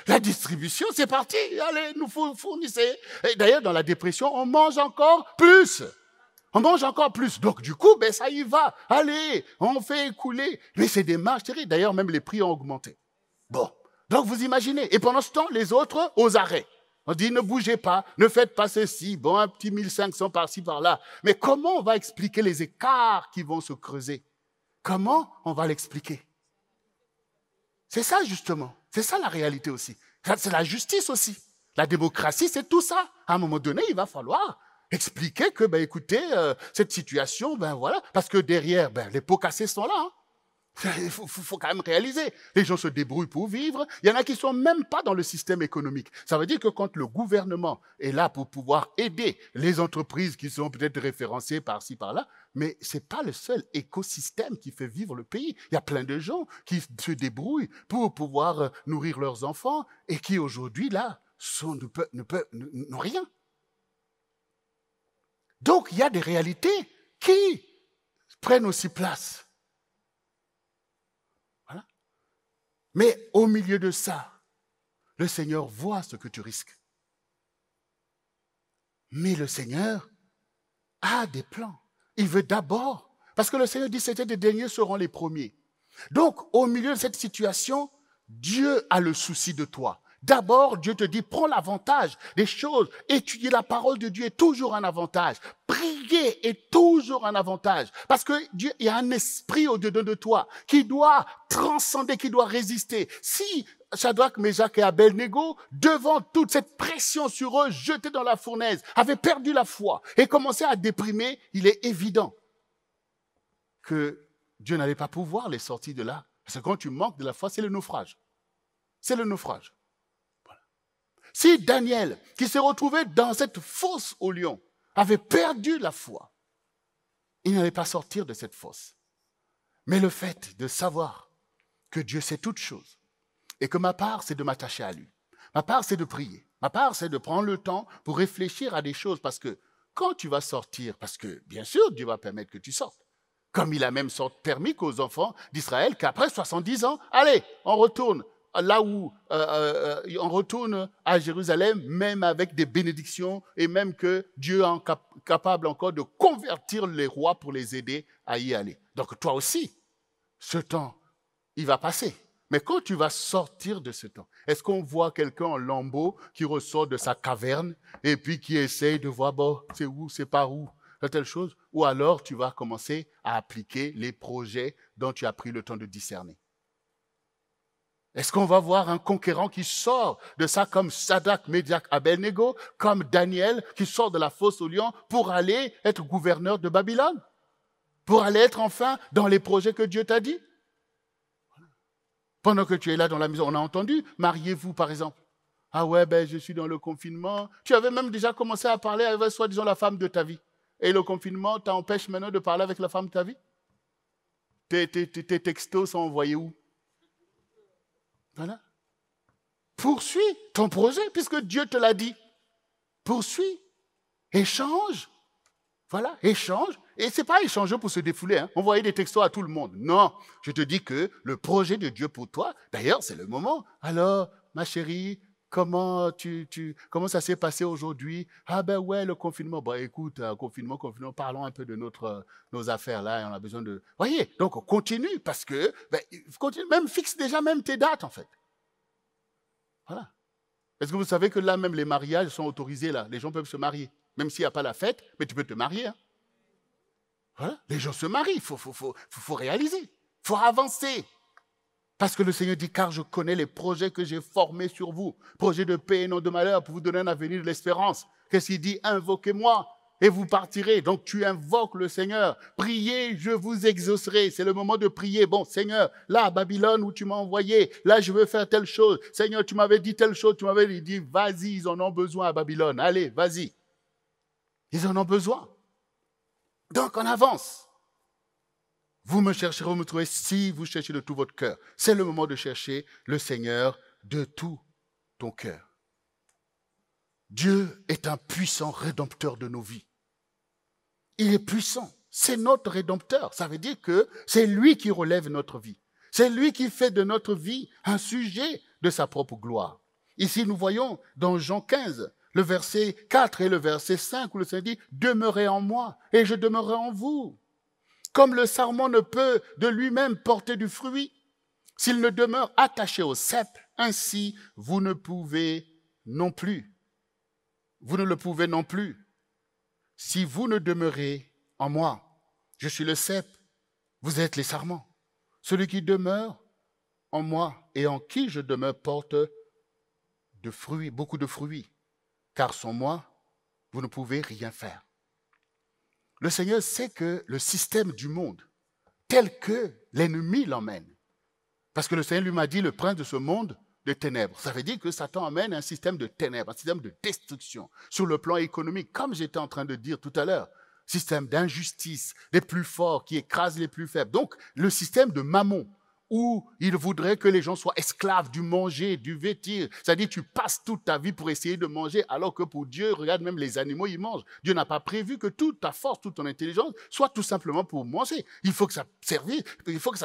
la distribution, c'est parti. Allez, nous fournissez. Et d'ailleurs, dans la dépression, on mange encore plus. On mange encore plus. Donc, du coup, ça y va. Allez, on fait écouler. Mais c'est des marges terribles. D'ailleurs, même les prix ont augmenté. Bon. Donc, vous imaginez. Et pendant ce temps, les autres, aux arrêts. On dit, ne bougez pas, ne faites pas ceci. Bon, un petit 1500 par-ci, par-là. Mais comment on va expliquer les écarts qui vont se creuser? Comment on va l'expliquer? C'est ça, justement. C'est ça, la réalité aussi. C'est la justice aussi. La démocratie, c'est tout ça. À un moment donné, il va falloir expliquer que, écoutez, cette situation, voilà, parce que derrière, les pots cassés sont là. Hein. Il faut quand même réaliser. Les gens se débrouillent pour vivre. Il y en a qui ne sont même pas dans le système économique. Ça veut dire que quand le gouvernement est là pour pouvoir aider les entreprises qui sont peut-être référencées par-ci, par-là, mais ce n'est pas le seul écosystème qui fait vivre le pays. Il y a plein de gens qui se débrouillent pour pouvoir nourrir leurs enfants et qui aujourd'hui, là, n'ont rien. Donc, il y a des réalités qui prennent aussi place. Voilà. Mais au milieu de ça, le Seigneur voit ce que tu risques. Mais le Seigneur a des plans. Il veut d'abord, parce que le Seigneur dit que les derniers seront les premiers. Donc, au milieu de cette situation, Dieu a le souci de toi. D'abord, Dieu te dit, prends l'avantage des choses. Étudier la parole de Dieu est toujours un avantage. Prier est toujours un avantage. Parce que Dieu, il y a un esprit au-dedans de toi qui doit transcender, qui doit résister. Si Shadrach, Meshach et Abednego, devant toute cette pression sur eux, jetés dans la fournaise, avaient perdu la foi et commençaient à déprimer, il est évident que Dieu n'allait pas pouvoir les sortir de là. Parce que quand tu manques de la foi, c'est le naufrage. C'est le naufrage. Si Daniel, qui s'est retrouvé dans cette fosse au lion, avait perdu la foi, il n'allait pas sortir de cette fosse. Mais le fait de savoir que Dieu sait toutes choses et que ma part, c'est de m'attacher à lui. Ma part, c'est de prier. Ma part, c'est de prendre le temps pour réfléchir à des choses parce que quand tu vas sortir, parce que bien sûr, Dieu va permettre que tu sortes, comme il a même permis qu'aux enfants d'Israël, qu'après 70 ans, allez, on retourne. Là où on retourne à Jérusalem, même avec des bénédictions, et même que Dieu est capable encore de convertir les rois pour les aider à y aller. Donc toi aussi, ce temps, il va passer. Mais quand tu vas sortir de ce temps, est-ce qu'on voit quelqu'un en lambeau qui ressort de sa caverne et puis qui essaye de voir, bon, c'est où, c'est par où, telle chose? Ou alors tu vas commencer à appliquer les projets dont tu as pris le temps de discerner? Est-ce qu'on va voir un conquérant qui sort de ça comme Shadrach, Meshach, Abednego, comme Daniel qui sort de la fosse au lion pour aller être gouverneur de Babylone? Pour aller être enfin dans les projets que Dieu t'a dit? Pendant que tu es là dans la maison, on a entendu, mariez-vous par exemple. Ah ouais, je suis dans le confinement. Tu avais même déjà commencé à parler avec soi-disant la femme de ta vie. Et le confinement t'empêche maintenant de parler avec la femme de ta vie? Tes textos sont envoyés où? Voilà. Poursuis ton projet, puisque Dieu te l'a dit. Poursuis. Échange. Voilà, échange. Et ce n'est pas échanger pour se défouler, hein, envoyer des textos à tout le monde. Non, je te dis que le projet de Dieu pour toi, d'ailleurs, c'est le moment. Alors, ma chérie, comment ça s'est passé aujourd'hui? Ah ben ouais, le confinement. Bon, écoute, confinement, parlons un peu de nos affaires là, et on a besoin de... Voyez, donc on continue parce que, continue, même fixe déjà même tes dates en fait. Voilà. Est-ce que vous savez que là même les mariages sont autorisés là? Les gens peuvent se marier. Même s'il n'y a pas la fête, mais tu peux te marier. Hein. Voilà. Les gens se marient, il faut réaliser, il faut avancer. Parce que le Seigneur dit, car je connais les projets que j'ai formés sur vous, projets de paix et non de malheur, pour vous donner un avenir de l'espérance. Qu'est-ce qu'il dit? Invoquez-moi et vous partirez. Donc tu invoques le Seigneur. Priez, je vous exaucerai. C'est le moment de prier. Bon, Seigneur, là, à Babylone où tu m'as envoyé, là, je veux faire telle chose. Seigneur, tu m'avais dit telle chose, tu m'avais dit, vas-y, ils en ont besoin à Babylone. Allez, vas-y. Ils en ont besoin. Donc, on avance. Vous me chercherez, vous me trouverez si vous cherchez de tout votre cœur. C'est le moment de chercher le Seigneur de tout ton cœur. Dieu est un puissant rédempteur de nos vies. Il est puissant. C'est notre rédempteur. Ça veut dire que c'est lui qui relève notre vie. C'est lui qui fait de notre vie un sujet de sa propre gloire. Ici, nous voyons dans Jean 15, le verset 4 et le verset 5, où le Seigneur dit « Demeurez en moi et je demeurerai en vous ». Comme le sarment ne peut de lui-même porter du fruit, s'il ne demeure attaché au cep, ainsi vous ne pouvez non plus. Vous ne le pouvez non plus. Si vous ne demeurez en moi, je suis le cep, vous êtes les sarments. Celui qui demeure en moi et en qui je demeure porte de fruits, beaucoup de fruits, car sans moi, vous ne pouvez rien faire. Le Seigneur sait que le système du monde, tel que l'ennemi l'emmène, parce que le Seigneur lui m'a dit le prince de ce monde de ténèbres. Ça veut dire que Satan emmène un système de ténèbres, un système de destruction sur le plan économique, comme j'étais en train de dire tout à l'heure. Système d'injustice, les plus forts qui écrasent les plus faibles. Donc, le système de mammon, où il voudrait que les gens soient esclaves du manger, du vêtir. C'est-à-dire, tu passes toute ta vie pour essayer de manger, alors que pour Dieu, regarde, même les animaux, ils mangent. Dieu n'a pas prévu que toute ta force, toute ton intelligence soit tout simplement pour manger. Il faut que ça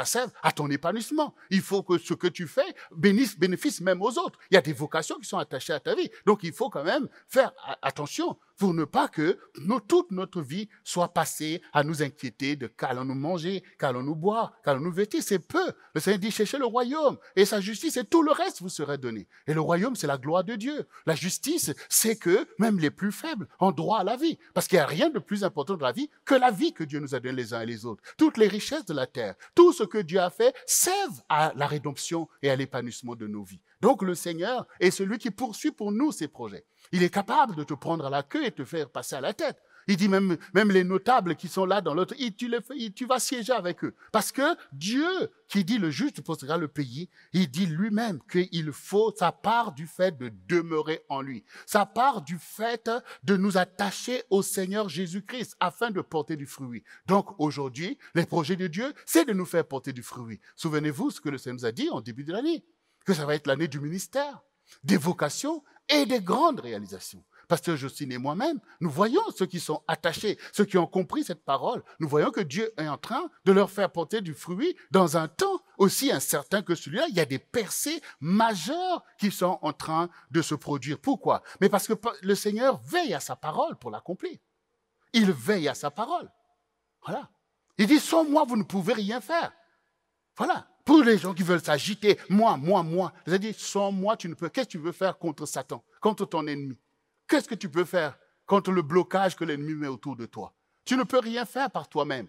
serve à ton épanouissement. Il faut que ce que tu fais bénéficie même aux autres. Il y a des vocations qui sont attachées à ta vie. Donc, il faut quand même faire attention pour ne pas que toute notre vie soit passée à nous inquiéter de qu'allons-nous manger, qu'allons-nous boire, qu'allons-nous vêtir. C'est peu. Le Seigneur dit, cherchez le royaume et sa justice et tout le reste vous sera donné. Et le royaume, c'est la gloire de Dieu. La justice, c'est que même les plus faibles ont droit à la vie. Parce qu'il n'y a rien de plus important dans la vie que Dieu nous a donné les uns et les autres. Toutes les richesses de la terre, tout ce que Dieu a fait servent à la rédemption et à l'épanouissement de nos vies. Donc le Seigneur est celui qui poursuit pour nous ses projets. Il est capable de te prendre à la queue et te faire passer à la tête. Il dit même les notables qui sont là dans l'autre, tu vas siéger avec eux. Parce que Dieu, qui dit le juste possédera le pays, il dit lui-même qu'il faut sa part du fait de demeurer en lui. Sa part du fait de nous attacher au Seigneur Jésus-Christ afin de porter du fruit. Donc aujourd'hui, les projets de Dieu, c'est de nous faire porter du fruit. Souvenez-vous ce que le Seigneur nous a dit en début de l'année, que ça va être l'année du ministère, des vocations et des grandes réalisations. Pasteur Jocelyne et moi-même, nous voyons ceux qui sont attachés, ceux qui ont compris cette parole. Nous voyons que Dieu est en train de leur faire porter du fruit dans un temps aussi incertain que celui-là. Il y a des percées majeures qui sont en train de se produire. Pourquoi? Mais parce que le Seigneur veille à sa parole pour l'accomplir. Il veille à sa parole. Voilà. Il dit, sans moi, vous ne pouvez rien faire. Voilà. Pour les gens qui veulent s'agiter, moi. Il a dit, sans moi, tu ne peux. Qu'est-ce que tu veux faire contre Satan, contre ton ennemi? Qu'est-ce que tu peux faire contre le blocage que l'ennemi met autour de toi? Tu ne peux rien faire par toi-même.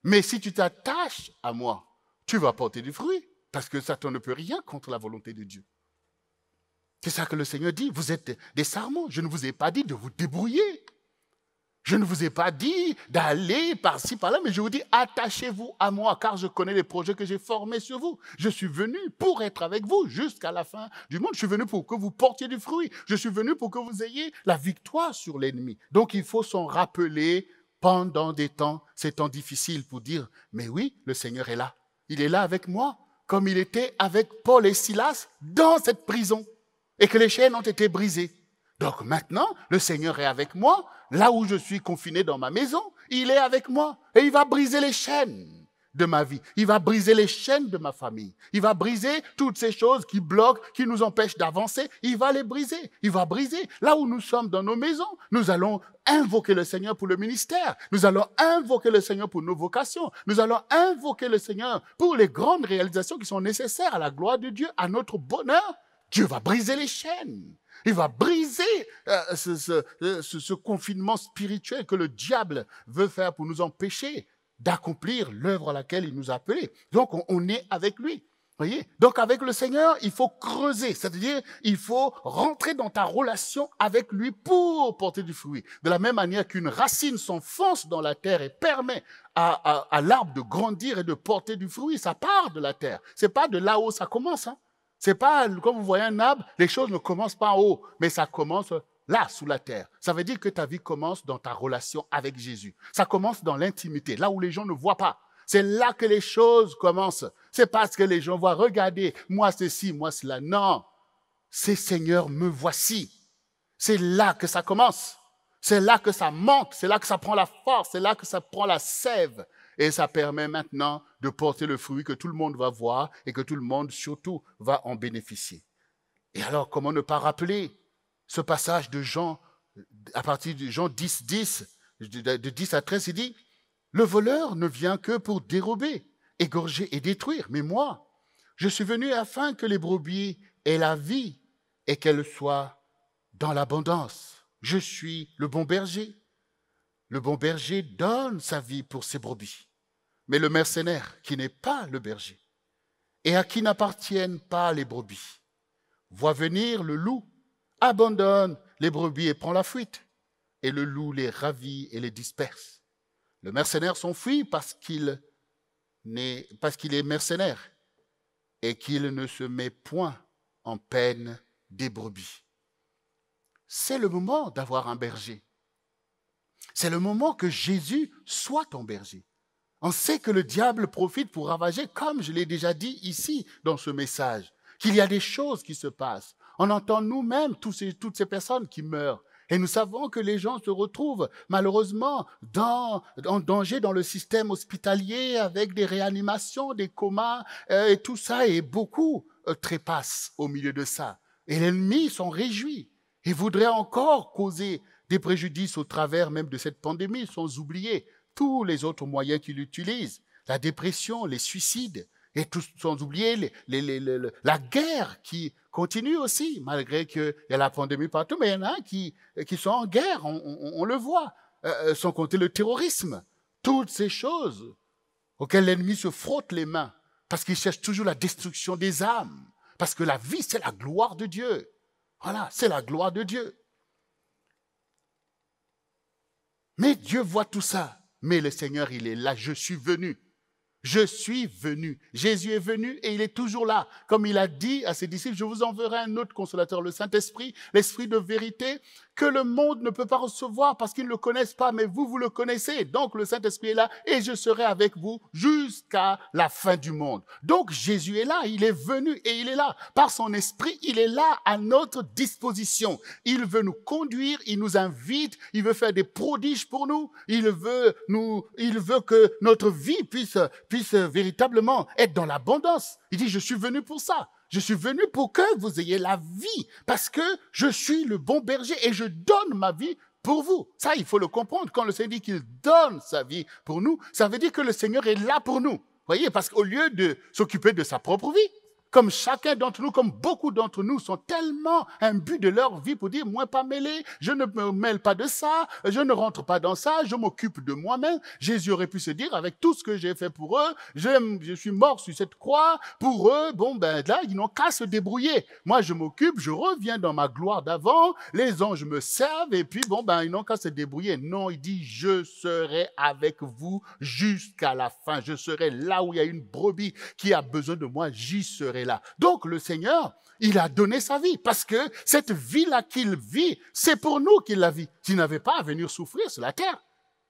Mais si tu t'attaches à moi, tu vas porter du fruit, parce que Satan ne peut rien contre la volonté de Dieu. C'est ça que le Seigneur dit, vous êtes des sarments. Je ne vous ai pas dit de vous débrouiller. Je ne vous ai pas dit d'aller par-ci, par-là, mais je vous dis, attachez-vous à moi, car je connais les projets que j'ai formés sur vous. Je suis venu pour être avec vous jusqu'à la fin du monde. Je suis venu pour que vous portiez du fruit. Je suis venu pour que vous ayez la victoire sur l'ennemi. Donc, il faut s'en rappeler pendant ces temps difficiles pour dire, mais oui, le Seigneur est là. Il est là avec moi, comme il était avec Paul et Silas dans cette prison, et que les chaînes ont été brisées. Donc maintenant, le Seigneur est avec moi là où je suis confiné dans ma maison, il est avec moi et il va briser les chaînes de ma vie. Il va briser les chaînes de ma famille. Il va briser toutes ces choses qui bloquent, qui nous empêchent d'avancer. Il va les briser. Il va briser. Là où nous sommes dans nos maisons, nous allons invoquer le Seigneur pour le ministère. Nous allons invoquer le Seigneur pour nos vocations. Nous allons invoquer le Seigneur pour les grandes réalisations qui sont nécessaires à la gloire de Dieu, à notre bonheur. Dieu va briser les chaînes. Il va briser ce confinement spirituel que le diable veut faire pour nous empêcher d'accomplir l'œuvre à laquelle il nous a appelés. Donc, on est avec lui. Voyez? Donc, avec le Seigneur, il faut creuser. C'est-à-dire, il faut rentrer dans ta relation avec lui pour porter du fruit. De la même manière qu'une racine s'enfonce dans la terre et permet à l'arbre de grandir et de porter du fruit, ça part de la terre. C'est pas de là où ça commence, hein. C'est pas, comme vous voyez un arbre, les choses ne commencent pas en haut, mais ça commence là, sous la terre. Ça veut dire que ta vie commence dans ta relation avec Jésus. Ça commence dans l'intimité, là où les gens ne voient pas. C'est là que les choses commencent. C'est parce que les gens voient, regardez, moi ceci, moi cela. Non, c'est Seigneur, me voici. C'est là que ça commence. C'est là que ça monte, c'est là que ça prend la force, c'est là que ça prend la sève. Et ça permet maintenant de porter le fruit que tout le monde va voir et que tout le monde, surtout, va en bénéficier. Et alors, comment ne pas rappeler ce passage de Jean, à partir de Jean 10, 10, de 10 à 13, il dit « Le voleur ne vient que pour dérober, égorger et détruire. Mais moi, je suis venu afin que les brebis aient la vie et qu'elles soient dans l'abondance. Je suis le bon berger. Le bon berger donne sa vie pour ses brebis. Mais le mercenaire, qui n'est pas le berger, et à qui n'appartiennent pas les brebis, voit venir le loup, abandonne les brebis et prend la fuite, et le loup les ravit et les disperse. Le mercenaire s'enfuit parce qu'il est mercenaire et qu'il ne se met point en peine des brebis. C'est le moment d'avoir un berger. C'est le moment que Jésus soit ton berger. On sait que le diable profite pour ravager, comme je l'ai déjà dit ici dans ce message, qu'il y a des choses qui se passent. On entend nous-mêmes toutes ces personnes qui meurent. Et nous savons que les gens se retrouvent malheureusement en danger dans le système hospitalier avec des réanimations, des comas et tout ça. Et beaucoup trépassent au milieu de ça. Et l'ennemi s'en réjouit et voudrait encore causer des préjudices au travers même de cette pandémie, sans oublier tous les autres moyens qu'il utilise, la dépression, les suicides, et tout, sans oublier la guerre qui continue aussi, malgré qu'il y a la pandémie partout, mais il y en a qui sont en guerre, on le voit, sans compter le terrorisme. Toutes ces choses auxquelles l'ennemi se frotte les mains, parce qu'il cherche toujours la destruction des âmes, parce que la vie, c'est la gloire de Dieu. Voilà, c'est la gloire de Dieu. Mais Dieu voit tout ça. Mais le Seigneur, il est là. Je suis venu. Je suis venu. Jésus est venu et il est toujours là. Comme il a dit à ses disciples, je vous enverrai un autre consolateur, le Saint-Esprit, l'Esprit de vérité, que le monde ne peut pas recevoir parce qu'ils ne le connaissent pas, mais vous le connaissez. Donc le Saint-Esprit est là et je serai avec vous jusqu'à la fin du monde. Donc Jésus est là, il est venu et il est là. Par son Esprit, il est là à notre disposition. Il veut nous conduire, il nous invite, il veut faire des prodiges pour nous, il veut que notre vie puisse véritablement être dans l'abondance. Il dit, je suis venu pour ça. Je suis venu pour que vous ayez la vie, parce que je suis le bon berger et je donne ma vie pour vous. Ça, il faut le comprendre. Quand le Seigneur dit qu'il donne sa vie pour nous, ça veut dire que le Seigneur est là pour nous. Voyez, parce qu'au lieu de s'occuper de sa propre vie, comme chacun d'entre nous, comme beaucoup d'entre nous sont tellement imbues de leur vie pour dire, moi pas mêlé, je ne me mêle pas de ça, je ne rentre pas dans ça, je m'occupe de moi-même. Jésus aurait pu se dire, avec tout ce que j'ai fait pour eux, je suis mort sur cette croix, pour eux, là, ils n'ont qu'à se débrouiller. Moi, je m'occupe, je reviens dans ma gloire d'avant, les anges me servent, et puis, ils n'ont qu'à se débrouiller. Non, il dit, je serai avec vous jusqu'à la fin. Je serai là où il y a une brebis qui a besoin de moi, j'y serai là. Donc le Seigneur, il a donné sa vie parce que cette vie-là qu'il vit, c'est pour nous qu'il la vit. Il n'avait pas à venir souffrir sur la terre.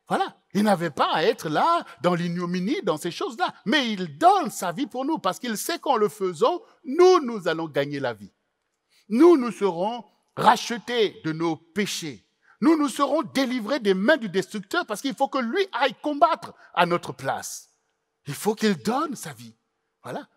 Voilà. Il n'avait pas à être là dans l'ignominie, dans ces choses-là. Mais il donne sa vie pour nous parce qu'il sait qu'en le faisant, nous allons gagner la vie. Nous serons rachetés de nos péchés. Nous serons délivrés des mains du destructeur parce qu'il faut que lui aille combattre à notre place. Il faut qu'il donne sa vie. Voilà.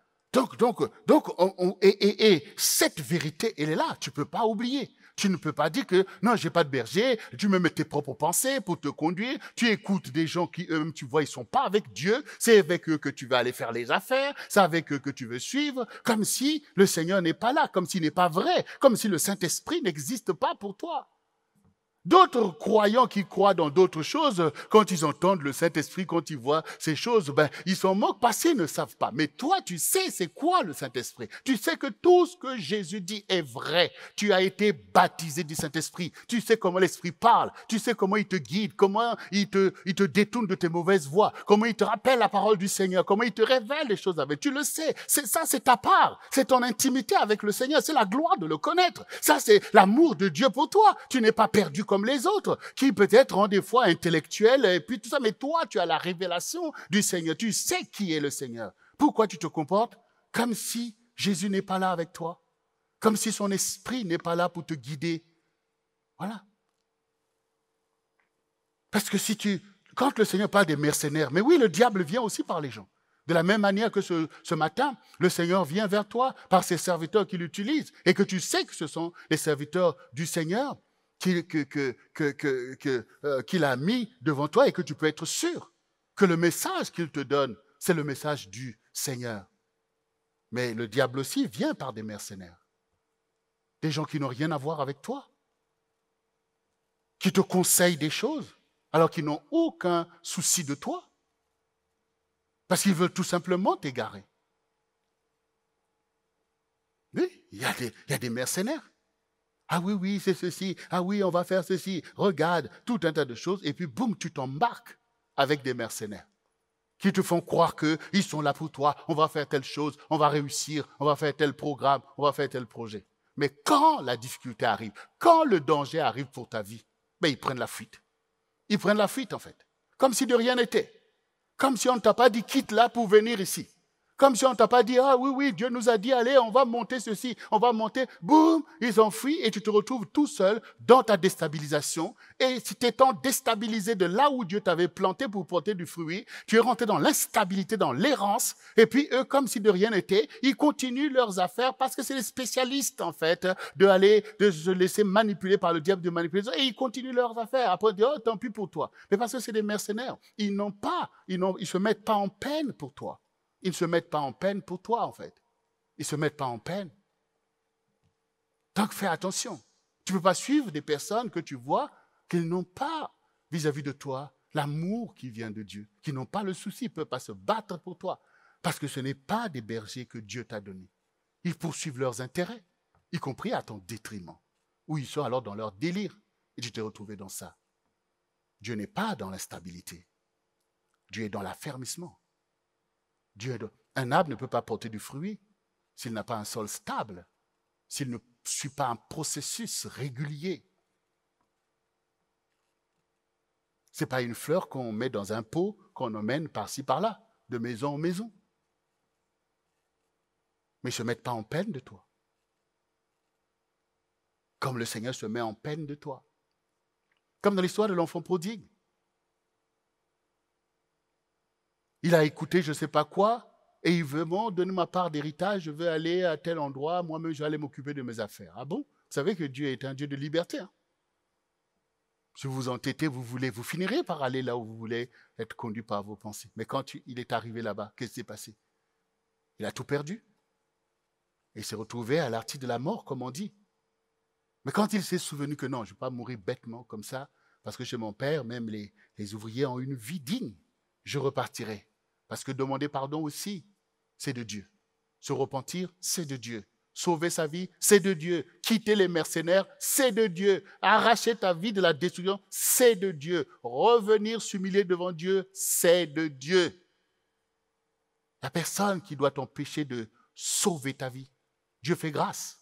Et cette vérité, elle est là. Tu ne peux pas oublier. Tu ne peux pas dire que non, j'ai pas de berger, tu me mets tes propres pensées pour te conduire, tu écoutes des gens qui eux-mêmes, tu vois, ils sont pas avec Dieu, c'est avec eux que tu vas aller faire les affaires, c'est avec eux que tu veux suivre, comme si le Seigneur n'est pas là, comme s'il n'est pas vrai, comme si le Saint-Esprit n'existe pas pour toi. D'autres croyants qui croient dans d'autres choses, quand ils entendent le Saint-Esprit, quand ils voient ces choses, ils s'en moquent parce qu'ils ne savent pas. Mais toi, tu sais c'est quoi le Saint-Esprit. Tu sais que tout ce que Jésus dit est vrai. Tu as été baptisé du Saint-Esprit. Tu sais comment l'Esprit parle. Tu sais comment il te guide, comment il te détourne de tes mauvaises voies, comment il te rappelle la parole du Seigneur, comment il te révèle les choses avec. Tu le sais. C'est ta part. C'est ton intimité avec le Seigneur. C'est la gloire de le connaître. Ça, c'est l'amour de Dieu pour toi. Tu n'es pas perdu comme les autres, qui peut-être ont des fois intellectuels et puis tout ça, mais toi, tu as la révélation du Seigneur. Tu sais qui est le Seigneur. Pourquoi tu te comportes comme si Jésus n'est pas là avec toi? Comme si son esprit n'est pas là pour te guider. Voilà. Parce que quand le Seigneur parle des mercenaires, mais oui, le diable vient aussi par les gens. De la même manière que ce matin, le Seigneur vient vers toi par ses serviteurs qu'il utilise et que tu sais que ce sont les serviteurs du Seigneur qu'il a mis devant toi et que tu peux être sûr que le message qu'il te donne, c'est le message du Seigneur. Mais le diable aussi vient par des mercenaires. Des gens qui n'ont rien à voir avec toi, qui te conseillent des choses alors qu'ils n'ont aucun souci de toi. Parce qu'ils veulent tout simplement t'égarer. Oui, il y a des mercenaires. Ah oui, c'est ceci. Ah oui, on va faire ceci. Regarde, tout un tas de choses. Et puis, boum, tu t'embarques avec des mercenaires qui te font croire qu'ils sont là pour toi. On va faire telle chose, on va réussir, on va faire tel programme, on va faire tel projet. Mais quand la difficulté arrive, quand le danger arrive pour ta vie, ils prennent la fuite. Ils prennent la fuite, en fait. Comme si de rien n'était. Comme si on ne t'a pas dit quitte là pour venir ici. Comme si on ne t'a pas dit, ah oui, Dieu nous a dit, allez, on va monter ceci, on va monter, boum, ils ont fui et tu te retrouves tout seul dans ta déstabilisation. Et si tu étant déstabilisé de là où Dieu t'avait planté pour porter du fruit, tu es rentré dans l'instabilité, dans l'errance. Et puis eux, comme si de rien n'était, ils continuent leurs affaires parce que c'est les spécialistes, en fait, de se laisser manipuler par le diable, de manipuler. Et ils continuent leurs affaires. Après, ils disent, oh, tant pis pour toi. Mais parce que c'est des mercenaires. Ils se mettent pas en peine pour toi. Ils ne se mettent pas en peine pour toi, en fait. Ils ne se mettent pas en peine. Donc, fais attention. Tu ne peux pas suivre des personnes que tu vois qu'ils n'ont pas vis-à-vis de toi l'amour qui vient de Dieu, qui n'ont pas le souci, ils ne peuvent pas se battre pour toi. Parce que ce n'est pas des bergers que Dieu t'a donnés. Ils poursuivent leurs intérêts, y compris à ton détriment. Ou ils sont alors dans leur délire. Et tu t'es retrouvé dans ça. Dieu n'est pas dans l'instabilité. Dieu est dans l'affermissement. Un arbre ne peut pas porter du fruit s'il n'a pas un sol stable, s'il ne suit pas un processus régulier. Ce n'est pas une fleur qu'on met dans un pot, qu'on emmène par-ci, par-là, de maison en maison. Mais ils ne se mettent pas en peine de toi. Comme le Seigneur se met en peine de toi. Comme dans l'histoire de l'enfant prodigue. Il a écouté je ne sais pas quoi, et il veut, bon, donne ma part d'héritage, je veux aller à tel endroit, moi-même je vais aller m'occuper de mes affaires. Ah bon? Vous savez que Dieu est un Dieu de liberté. Hein? Si vous vous entêtez, vous finirez par aller là où vous voulez être conduit par vos pensées. Mais quand il est arrivé là-bas, qu'est-ce qui s'est passé? Il a tout perdu. Et il s'est retrouvé à l'article de la mort, comme on dit. Mais quand il s'est souvenu que non, je ne vais pas mourir bêtement comme ça, parce que chez mon père, même les ouvriers ont une vie digne, je repartirai. Parce que demander pardon aussi, c'est de Dieu. Se repentir, c'est de Dieu. Sauver sa vie, c'est de Dieu. Quitter les mercenaires, c'est de Dieu. Arracher ta vie de la destruction, c'est de Dieu. Revenir s'humilier devant Dieu, c'est de Dieu. Il n'y a personne qui doit t'empêcher de sauver ta vie. Dieu fait grâce.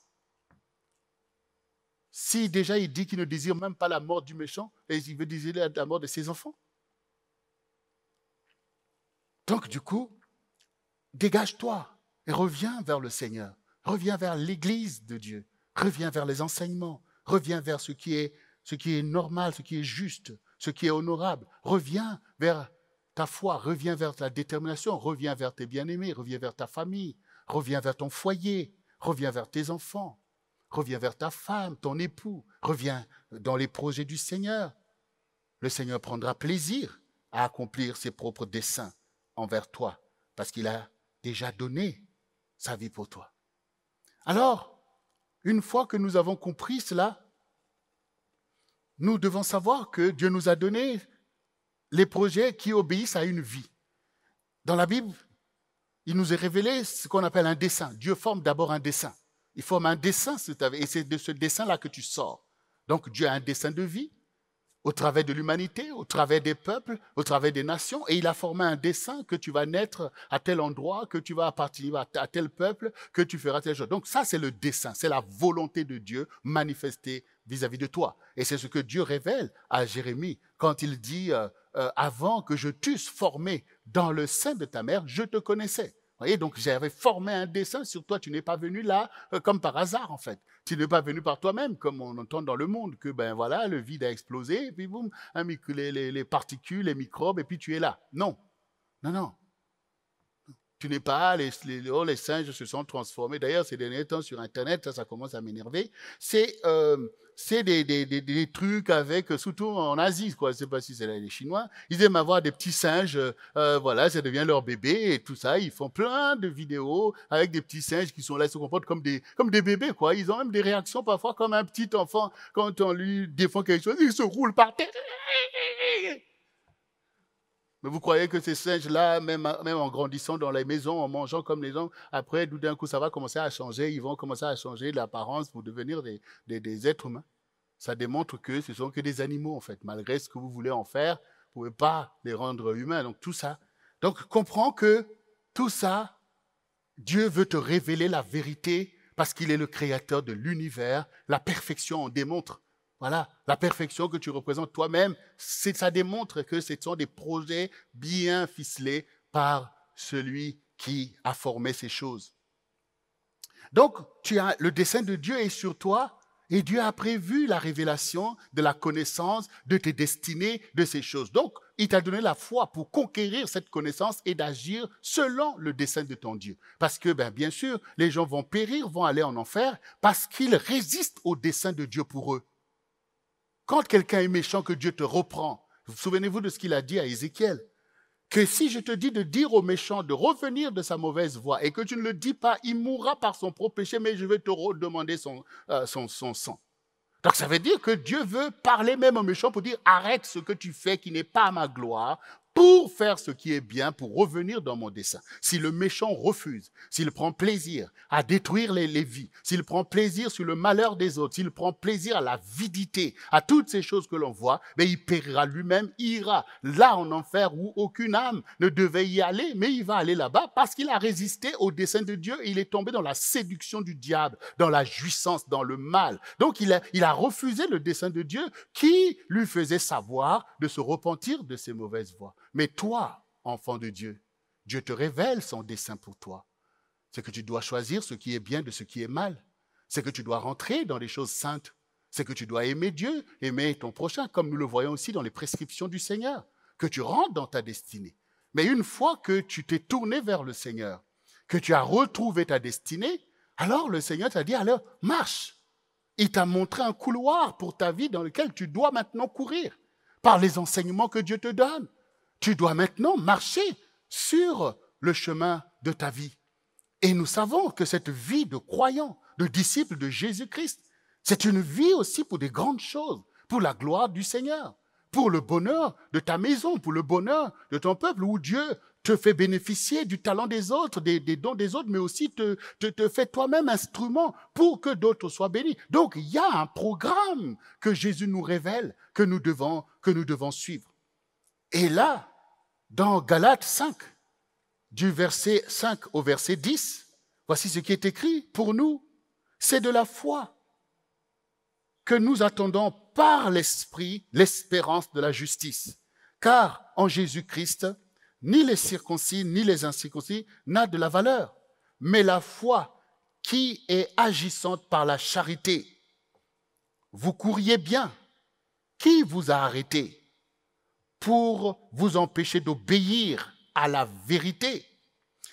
Si déjà il dit qu'il ne désire même pas la mort du méchant, et il veut désirer la mort de ses enfants. Donc du coup, dégage-toi et reviens vers le Seigneur. Reviens vers l'Église de Dieu. Reviens vers les enseignements. Reviens vers ce qui est ce qui est normal, ce qui est juste, ce qui est honorable. Reviens vers ta foi, reviens vers ta détermination, reviens vers tes bien-aimés, reviens vers ta famille, reviens vers ton foyer, reviens vers tes enfants, reviens vers ta femme, ton époux, reviens dans les projets du Seigneur. Le Seigneur prendra plaisir à accomplir ses propres desseins envers toi, parce qu'il a déjà donné sa vie pour toi. Alors, une fois que nous avons compris cela, nous devons savoir que Dieu nous a donné les projets qui obéissent à une vie. Dans la Bible, il nous est révélé ce qu'on appelle un dessein. Dieu forme d'abord un dessein. Il forme un dessein, et c'est de ce dessein-là que tu sors. Donc Dieu a un dessein de vie, au travers de l'humanité, au travers des peuples, au travers des nations, et il a formé un dessein que tu vas naître à tel endroit, que tu vas appartenir à tel peuple, que tu feras telle chose. Donc ça, c'est le dessein, c'est la volonté de Dieu manifestée vis-à-vis de toi. Et c'est ce que Dieu révèle à Jérémie quand il dit avant que je t'eusse formé dans le sein de ta mère, je te connaissais. Vous voyez, donc j'avais formé un dessein sur toi. Tu n'es pas venu là comme par hasard, en fait. Tu n'es pas venu par toi-même, comme on entend dans le monde, que ben voilà, le vide a explosé, et puis boum, les particules, les microbes, et puis tu es là. Non, non, non. Tu n'es pas, les singes se sont transformés. D'ailleurs, ces derniers temps sur Internet, ça commence à m'énerver. C'est des trucs avec, surtout en Asie, quoi. Je ne sais pas si c'est les Chinois. Ils aiment avoir des petits singes, voilà, ça devient leur bébé et tout ça. Ils font plein de vidéos avec des petits singes qui sont là, ils se comportent comme des bébés, quoi. Ils ont même des réactions parfois comme un petit enfant quand on lui défend quelque chose, il se roule par terre. Mais vous croyez que ces singes-là, même en grandissant dans les maisons, en mangeant comme les gens, après, d'un coup, ça va commencer à changer. Ils vont commencer à changer l'apparence pour devenir des êtres humains. Ça démontre que ce ne sont que des animaux, en fait. Malgré ce que vous voulez en faire, vous ne pouvez pas les rendre humains. Donc, tout ça. Donc, comprends que tout ça, Dieu veut te révéler la vérité parce qu'il est le créateur de l'univers. La perfection en démontre. Voilà, la perfection que tu représentes toi-même, ça démontre que ce sont des projets bien ficelés par celui qui a formé ces choses. Donc, le dessein de Dieu est sur toi et Dieu a prévu la révélation de la connaissance de tes destinées, de ces choses. Donc, il t'a donné la foi pour conquérir cette connaissance et d'agir selon le dessein de ton Dieu. Parce que, bien sûr, les gens vont périr, vont aller en enfer parce qu'ils résistent au dessein de Dieu pour eux. Quand quelqu'un est méchant, que Dieu te reprend, souvenez-vous de ce qu'il a dit à Ézéchiel, que si je te dis de dire au méchant de revenir de sa mauvaise voie et que tu ne le dis pas, il mourra par son propre péché, mais je vais te redemander son sang. Donc ça veut dire que Dieu veut parler même au méchant pour dire arrête ce que tu fais qui n'est pas à ma gloire, pour faire ce qui est bien, pour revenir dans mon dessein. Si le méchant refuse, s'il prend plaisir à détruire les vies, s'il prend plaisir sur le malheur des autres, s'il prend plaisir à l'avidité, à toutes ces choses que l'on voit, il périra lui-même, il ira là en enfer où aucune âme ne devait y aller, mais il va aller là-bas parce qu'il a résisté au dessein de Dieu et il est tombé dans la séduction du diable, dans la jouissance, dans le mal. Donc il a refusé le dessein de Dieu qui lui faisait savoir de se repentir de ses mauvaises voies. Mais toi, enfant de Dieu, Dieu te révèle son dessein pour toi. C'est que tu dois choisir ce qui est bien de ce qui est mal. C'est que tu dois rentrer dans les choses saintes. C'est que tu dois aimer Dieu, aimer ton prochain, comme nous le voyons aussi dans les prescriptions du Seigneur, que tu rentres dans ta destinée. Mais une fois que tu t'es tourné vers le Seigneur, que tu as retrouvé ta destinée, alors le Seigneur t'a dit, alors marche. Il t'a montré un couloir pour ta vie dans lequel tu dois maintenant courir par les enseignements que Dieu te donne. Tu dois maintenant marcher sur le chemin de ta vie. Et nous savons que cette vie de croyant, de disciple de Jésus-Christ, c'est une vie aussi pour des grandes choses, pour la gloire du Seigneur, pour le bonheur de ta maison, pour le bonheur de ton peuple, où Dieu te fait bénéficier du talent des autres, des dons des autres, mais aussi te fait toi-même instrument pour que d'autres soient bénis. Donc, il y a un programme que Jésus nous révèle, que nous devons suivre. Et là, dans Galates 5, du verset 5 au verset 10, voici ce qui est écrit pour nous. C'est de la foi que nous attendons par l'Esprit l'espérance de la justice. Car en Jésus-Christ, ni les circoncis ni les incirconcis n'a de la valeur, mais la foi qui est agissante par la charité. Vous couriez bien, Qui vous a arrêté pour vous empêcher d'obéir à la vérité?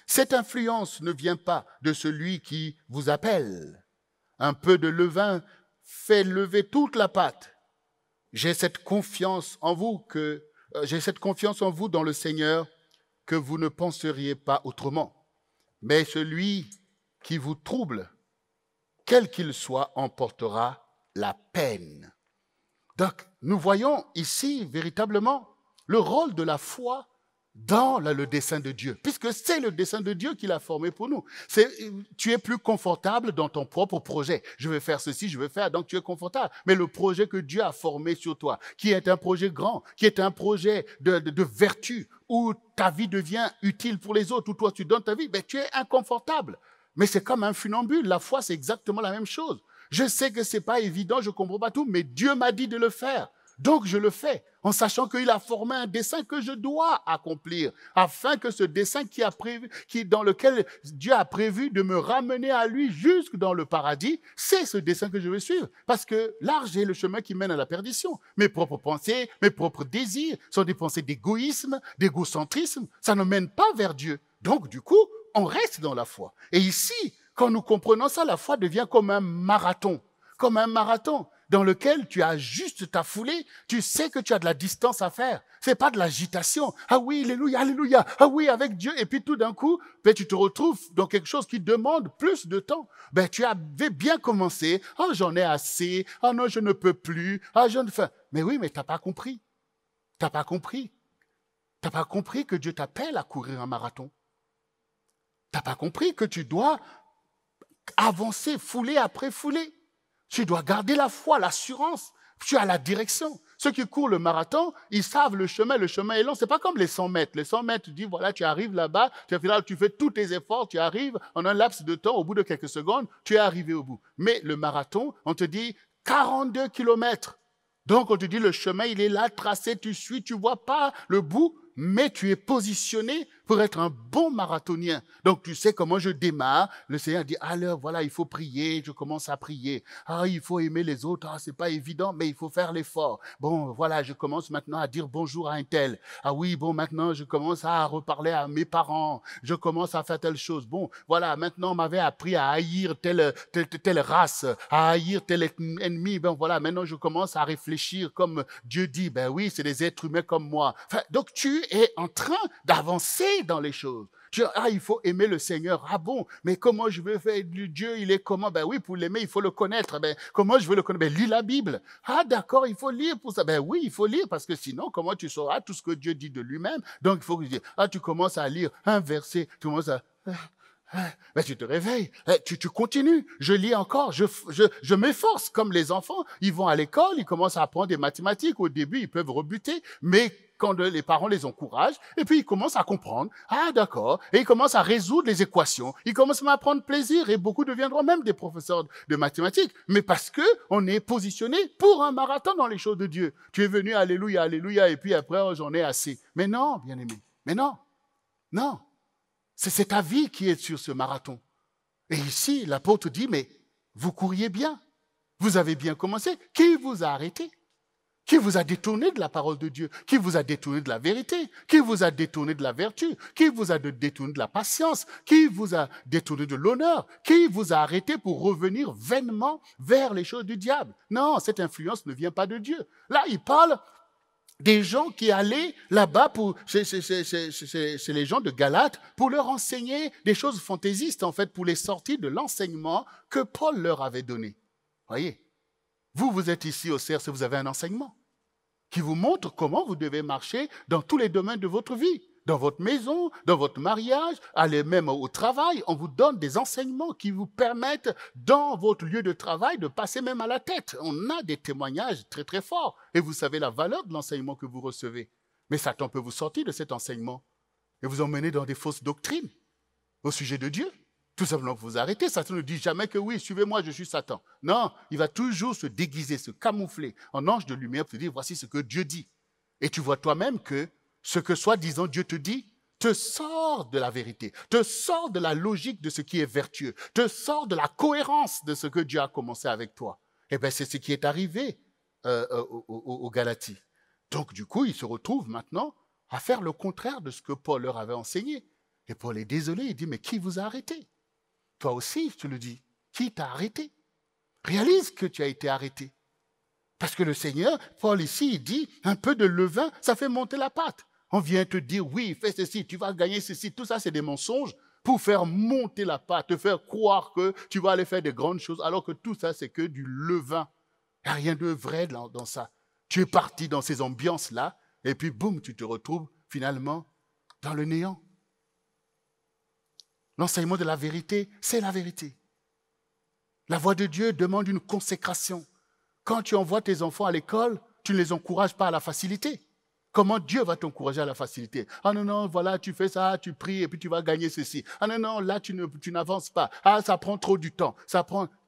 Cette influence ne vient pas de celui qui vous appelle. Un peu de levain fait lever toute la pâte. J'ai cette confiance en vous dans le Seigneur que vous ne penseriez pas autrement. Mais celui qui vous trouble, quel qu'il soit, emportera la peine. Donc, nous voyons ici véritablement le rôle de la foi dans le dessein de Dieu, puisque c'est le dessein de Dieu qu'il a formé pour nous. Tu es plus confortable dans ton propre projet. Je vais faire ceci, je vais faire, donc tu es confortable. Mais le projet que Dieu a formé sur toi, qui est un projet grand, qui est un projet de vertu, où ta vie devient utile pour les autres, où toi tu donnes ta vie, ben, tu es inconfortable. Mais c'est comme un funambule. La foi, c'est exactement la même chose. Je sais que c'est pas évident, je comprends pas tout, mais Dieu m'a dit de le faire. Donc je le fais, en sachant qu'il a formé un dessein que je dois accomplir, afin que ce dessein dans lequel Dieu a prévu de me ramener à lui jusque dans le paradis, c'est ce dessein que je vais suivre. Parce que large est le chemin qui mène à la perdition. Mes propres pensées, mes propres désirs sont des pensées d'égoïsme, d'égocentrisme. Ça ne mène pas vers Dieu. Donc du coup, on reste dans la foi. Et ici, quand nous comprenons ça, la foi devient comme un marathon. Comme un marathon dans lequel tu as juste ta foulée, tu sais que tu as de la distance à faire. C'est pas de l'agitation. Ah oui, alléluia, alléluia. Ah oui, avec Dieu. Et puis tout d'un coup, ben, tu te retrouves dans quelque chose qui demande plus de temps. Ben, tu avais bien commencé. Ah, j'en ai assez. Ah non, je ne peux plus. Ah, je ne fais. Mais oui, mais t'as pas compris. T'as pas compris. T'as pas compris que Dieu t'appelle à courir un marathon. T'as pas compris que tu dois avancer foulée après foulée. Tu dois garder la foi, l'assurance. Tu as la direction. Ceux qui courent le marathon, ils savent le chemin est long. C'est pas comme les 100 mètres. Les 100 mètres, tu dis, voilà, tu arrives là-bas, tu fais tous tes efforts, tu arrives en un laps de temps, au bout de quelques secondes, tu es arrivé au bout. Mais le marathon, on te dit 42 kilomètres. Donc, on te dit, le chemin, il est là, tracé, tu suis, tu vois pas le bout, mais tu es positionné pour être un bon marathonien. Donc, tu sais comment je démarre. Le Seigneur dit, alors, voilà, il faut prier. Je commence à prier. Ah, il faut aimer les autres. Ah, c'est pas évident, mais il faut faire l'effort. Bon, voilà, je commence maintenant à dire bonjour à un tel. Ah oui, bon, maintenant, je commence à reparler à mes parents. Je commence à faire telle chose. Bon, voilà, maintenant, on m'avait appris à haïr telle race, à haïr tel ennemi. Ben voilà, maintenant, je commence à réfléchir comme Dieu dit. Ben oui, c'est des êtres humains comme moi. Enfin, donc, tu es en train d'avancer dans les choses. Il faut aimer le Seigneur. Ah bon, mais comment je veux faire Dieu, il est comment? Ben oui, pour l'aimer, il faut le connaître. Ben, comment je veux le connaître? Ben, lis la Bible. Ah d'accord, il faut lire pour ça. Ben oui, il faut lire parce que sinon, comment tu sauras tout ce que Dieu dit de lui-même? Donc, il faut que tu commences à lire un verset, tu commences à... Ben, tu te réveilles, tu continues, je lis encore, je m'efforce comme les enfants, ils vont à l'école, ils commencent à apprendre des mathématiques, au début ils peuvent rebuter, mais quand les parents les encouragent, et puis ils commencent à comprendre, ah d'accord, et ils commencent à résoudre les équations, ils commencent à prendre plaisir, et beaucoup deviendront même des professeurs de mathématiques, mais parce que on est positionné pour un marathon dans les choses de Dieu. Tu es venu, alléluia, alléluia, et puis après, oh, j'en ai assez. Mais non, bien-aimé, mais non, non. C'est ta vie qui est sur ce marathon. Et ici, l'apôtre dit, mais vous couriez bien. Vous avez bien commencé. Qui vous a arrêté? Qui vous a détourné de la parole de Dieu? Qui vous a détourné de la vérité? Qui vous a détourné de la vertu? Qui vous a détourné de la patience? Qui vous a détourné de l'honneur? Qui vous a arrêté pour revenir vainement vers les choses du diable? Non, cette influence ne vient pas de Dieu. Là, il parle des gens qui allaient là-bas chez les gens de Galate pour leur enseigner des choses fantaisistes, en fait, pour les sortir de l'enseignement que Paul leur avait donné. Voyez, vous êtes ici au CRC, vous avez un enseignement qui vous montre comment vous devez marcher dans tous les domaines de votre vie. Dans votre maison, dans votre mariage, allez même au travail, on vous donne des enseignements qui vous permettent, dans votre lieu de travail, de passer même à la tête. On a des témoignages très très forts. Et vous savez la valeur de l'enseignement que vous recevez. Mais Satan peut vous sortir de cet enseignement et vous emmener dans des fausses doctrines au sujet de Dieu. Tout simplement vous arrêtez. Satan ne dit jamais que oui, suivez-moi, je suis Satan. Non, il va toujours se déguiser, se camoufler en ange de lumière pour te dire, voici ce que Dieu dit. Et tu vois toi-même que ce que soi-disant Dieu te dit, te sort de la vérité, te sort de la logique de ce qui est vertueux, te sort de la cohérence de ce que Dieu a commencé avec toi. Eh bien, c'est ce qui est arrivé aux Galaties. Donc, du coup, ils se retrouvent maintenant à faire le contraire de ce que Paul leur avait enseigné. Et Paul est désolé, il dit, mais qui vous a arrêté? Toi aussi, je te le dis, qui t'a arrêté? Réalise que tu as été arrêté. Parce que le Seigneur, Paul ici, il dit, un peu de levain, ça fait monter la pâte. On vient te dire, oui, fais ceci, tu vas gagner ceci. Tout ça, c'est des mensonges pour faire monter la pâte, te faire croire que tu vas aller faire des grandes choses, alors que tout ça, c'est que du levain. Il n'y a rien de vrai dans ça. Tu es parti dans ces ambiances-là, et puis boum, tu te retrouves finalement dans le néant. L'enseignement de la vérité, c'est la vérité. La voix de Dieu demande une consécration. Quand tu envoies tes enfants à l'école, tu ne les encourages pas à la facilité. Comment Dieu va t'encourager à la facilité? Ah non, non, voilà, tu fais ça, tu pries et puis tu vas gagner ceci. Ah non, non, là, tu n'avances pas. Ah, ça prend trop du temps.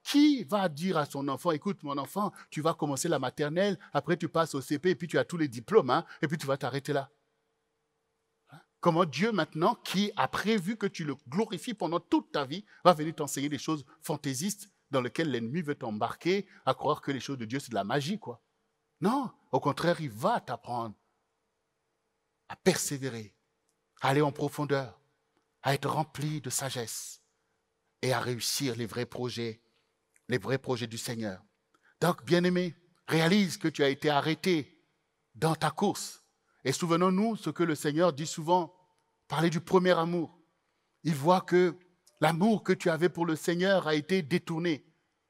Qui va dire à son enfant, écoute, mon enfant, tu vas commencer la maternelle, après tu passes au CP et puis tu as tous les diplômes, hein, et puis tu vas t'arrêter là. Comment Dieu maintenant, qui a prévu que tu le glorifies pendant toute ta vie, va venir t'enseigner des choses fantaisistes dans lesquelles l'ennemi veut t'embarquer à croire que les choses de Dieu, c'est de la magie, quoi. Non, au contraire, il va t'apprendre à persévérer, à aller en profondeur, à être rempli de sagesse et à réussir les vrais projets du Seigneur. Donc, bien-aimé, réalise que tu as été arrêté dans ta course. Et souvenons-nous ce que le Seigneur dit souvent, parler du premier amour. Il voit que l'amour que tu avais pour le Seigneur a été détourné.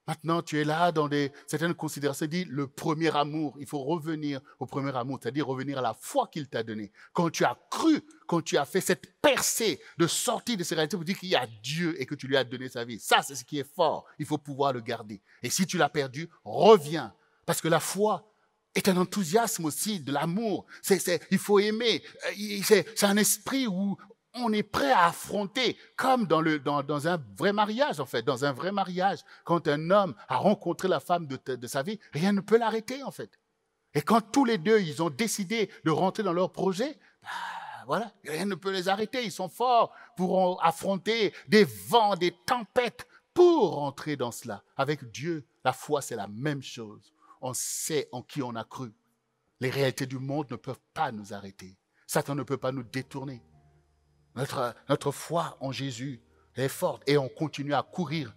Maintenant, tu es là dans certaines considérations. Il dit le premier amour. Il faut revenir au premier amour, c'est-à-dire revenir à la foi qu'il t'a donnée. Quand tu as cru, quand tu as fait cette percée de sortie de ces réalités pour dire qu'il y a Dieu et que tu lui as donné sa vie. Ça, c'est ce qui est fort. Il faut pouvoir le garder. Et si tu l'as perdu, reviens. Parce que la foi est un enthousiasme aussi de l'amour. Il faut aimer. C'est un esprit où on est prêt à affronter, comme dans un vrai mariage, en fait. Dans un vrai mariage, quand un homme a rencontré la femme de sa vie, rien ne peut l'arrêter, en fait. Et quand tous les deux, ils ont décidé de rentrer dans leur projet, voilà, rien ne peut les arrêter. Ils sont forts pour affronter des vents, des tempêtes, pour rentrer dans cela. Avec Dieu, la foi, c'est la même chose. On sait en qui on a cru. Les réalités du monde ne peuvent pas nous arrêter. Satan ne peut pas nous détourner. Notre foi en Jésus est forte et on continue à courir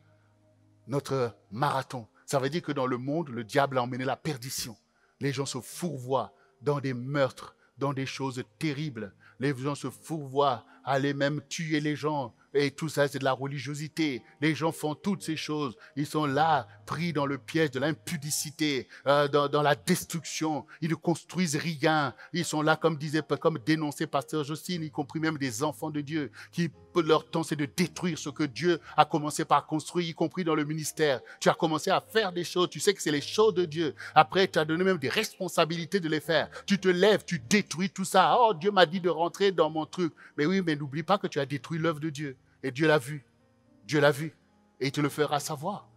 notre marathon. Ça veut dire que dans le monde, le diable a emmené la perdition. Les gens se fourvoient dans des meurtres, dans des choses terribles. Les gens se fourvoient à aller même tuer les gens. Et tout ça, c'est de la religiosité. Les gens font toutes ces choses. Ils sont là, pris dans le piège de l'impudicité, dans la destruction. Ils ne construisent rien. Ils sont là, comme dénonçait Pasteur Jocelyne, y compris même des enfants de Dieu, qui, leur temps, c'est de détruire ce que Dieu a commencé par construire, y compris dans le ministère. Tu as commencé à faire des choses. Tu sais que c'est les choses de Dieu. Après, tu as donné même des responsabilités de les faire. Tu te lèves, tu détruis tout ça. Oh, Dieu m'a dit de rentrer dans mon truc. Mais oui, mais n'oublie pas que tu as détruit l'œuvre de Dieu. Et Dieu l'a vu. Dieu l'a vu. Et il te le fera savoir.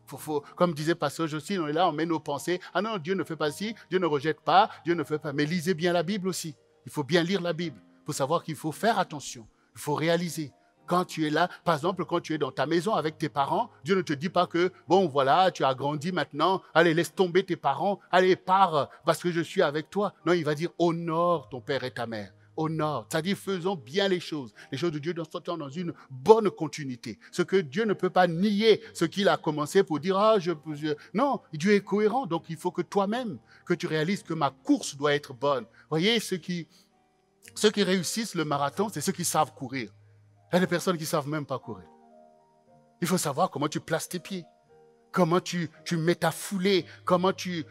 Comme disait Pasteur Jocelyne, on est là, on met nos pensées. Ah non, Dieu ne fait pas ci, Dieu ne rejette pas, Dieu ne fait pas. Mais lisez bien la Bible aussi. Il faut bien lire la Bible. Il faut savoir qu'il faut faire attention. Il faut réaliser. Quand tu es là, par exemple, quand tu es dans ta maison avec tes parents, Dieu ne te dit pas que, bon, voilà, tu as grandi maintenant, allez, laisse tomber tes parents, allez, pars, parce que je suis avec toi. Non, il va dire, honore ton père et ta mère. Honore, c'est-à-dire faisons bien les choses de Dieu dans une bonne continuité. Ce que Dieu ne peut pas nier, ce qu'il a commencé pour dire, non, Dieu est cohérent, donc il faut que toi-même, que tu réalises que ma course doit être bonne. Voyez, ceux qui réussissent le marathon, c'est ceux qui savent courir. Il y a des personnes qui ne savent même pas courir. Il faut savoir comment tu places tes pieds. Comment tu mets ta foulée, comment tu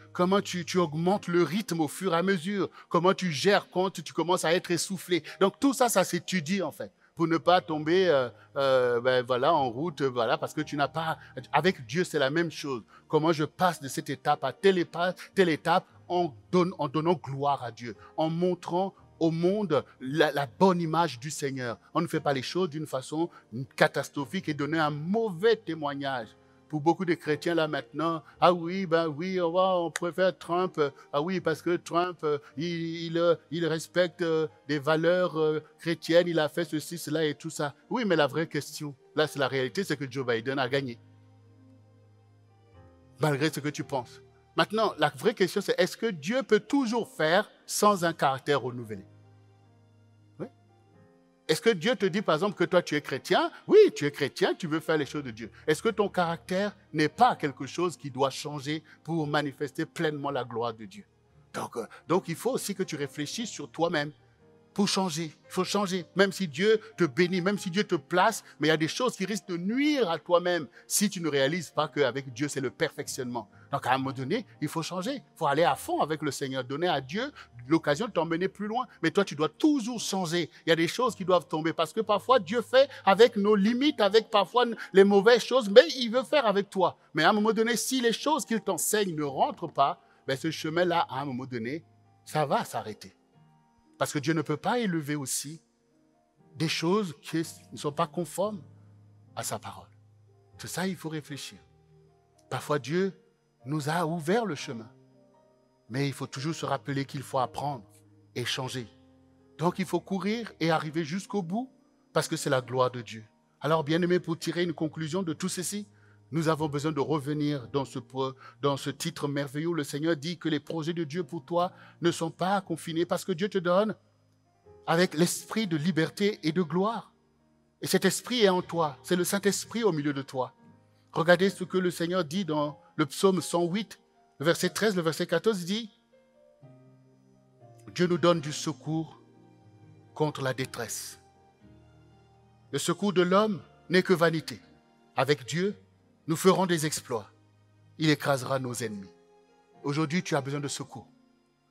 augmentes le rythme au fur et à mesure, comment tu gères quand tu commences à être essoufflé. Donc tout ça, ça s'étudie en fait, pour ne pas tomber en route, parce que tu n'as pas... Avec Dieu, c'est la même chose. Comment je passe de cette étape à telle étape en donnant gloire à Dieu, en montrant au monde la bonne image du Seigneur. On ne fait pas les choses d'une façon catastrophique et donner un mauvais témoignage. Pour beaucoup de chrétiens là maintenant, ah oui, on préfère Trump, ah oui, parce que Trump, il respecte des valeurs chrétiennes, il a fait ceci, cela et tout ça. Oui, mais la vraie question, là c'est la réalité, c'est que Joe Biden a gagné. Malgré ce que tu penses. Maintenant, la vraie question, c'est est-ce que Dieu peut toujours faire sans un caractère renouvelé? Oui. Est-ce que Dieu te dit, par exemple, que toi, tu es chrétien? Oui, tu es chrétien, tu veux faire les choses de Dieu. Est-ce que ton caractère n'est pas quelque chose qui doit changer pour manifester pleinement la gloire de Dieu? Donc il faut aussi que tu réfléchisses sur toi-même. Pour changer, il faut changer. Même si Dieu te bénit, même si Dieu te place, mais il y a des choses qui risquent de nuire à toi-même si tu ne réalises pas qu'avec Dieu, c'est le perfectionnement. Donc à un moment donné, il faut changer. Il faut aller à fond avec le Seigneur, donner à Dieu l'occasion de t'emmener plus loin. Mais toi, tu dois toujours changer. Il y a des choses qui doivent tomber parce que parfois, Dieu fait avec nos limites, avec parfois les mauvaises choses, mais il veut faire avec toi. Mais à un moment donné, si les choses qu'il t'enseigne ne rentrent pas, ben ce chemin-là, à un moment donné, ça va s'arrêter. Parce que Dieu ne peut pas élever aussi des choses qui ne sont pas conformes à sa parole. C'est ça, il faut réfléchir. Parfois, Dieu nous a ouvert le chemin. Mais il faut toujours se rappeler qu'il faut apprendre et changer. Donc, il faut courir et arriver jusqu'au bout parce que c'est la gloire de Dieu. Alors, bien-aimés, pour tirer une conclusion de tout ceci, nous avons besoin de revenir dans ce titre merveilleux où le Seigneur dit que les projets de Dieu pour toi ne sont pas confinés parce que Dieu te donne avec l'esprit de liberté et de gloire. Et cet esprit est en toi. C'est le Saint-Esprit au milieu de toi. Regardez ce que le Seigneur dit dans le psaume 108, le verset 13, le verset 14 dit « Dieu nous donne du secours contre la détresse. Le secours de l'homme n'est que vanité. Avec Dieu, nous ferons des exploits. Il écrasera nos ennemis. » Aujourd'hui, tu as besoin de secours.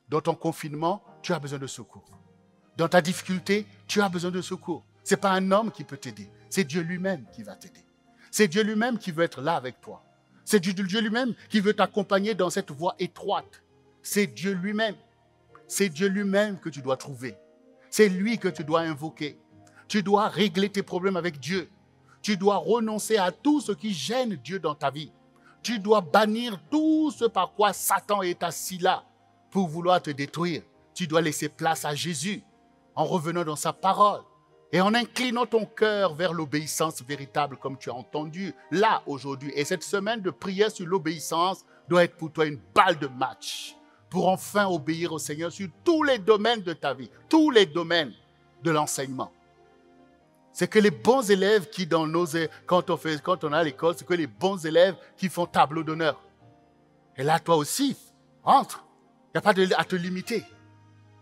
Dans ton confinement, tu as besoin de secours. Dans ta difficulté, tu as besoin de secours. Ce n'est pas un homme qui peut t'aider. C'est Dieu lui-même qui va t'aider. C'est Dieu lui-même qui veut être là avec toi. C'est Dieu lui-même qui veut t'accompagner dans cette voie étroite. C'est Dieu lui-même. C'est Dieu lui-même que tu dois trouver. C'est lui que tu dois invoquer. Tu dois régler tes problèmes avec Dieu. Tu dois renoncer à tout ce qui gêne Dieu dans ta vie. Tu dois bannir tout ce par quoi Satan est assis là pour vouloir te détruire. Tu dois laisser place à Jésus en revenant dans sa parole et en inclinant ton cœur vers l'obéissance véritable comme tu as entendu là aujourd'hui. Et cette semaine de prière sur l'obéissance doit être pour toi une balle de match pour enfin obéir au Seigneur sur tous les domaines de ta vie, tous les domaines de l'enseignement. C'est que les bons élèves qui dans quand on est à l'école, c'est que les bons élèves qui font tableau d'honneur. Et là, toi aussi, entre. Il n'y a pas à te limiter.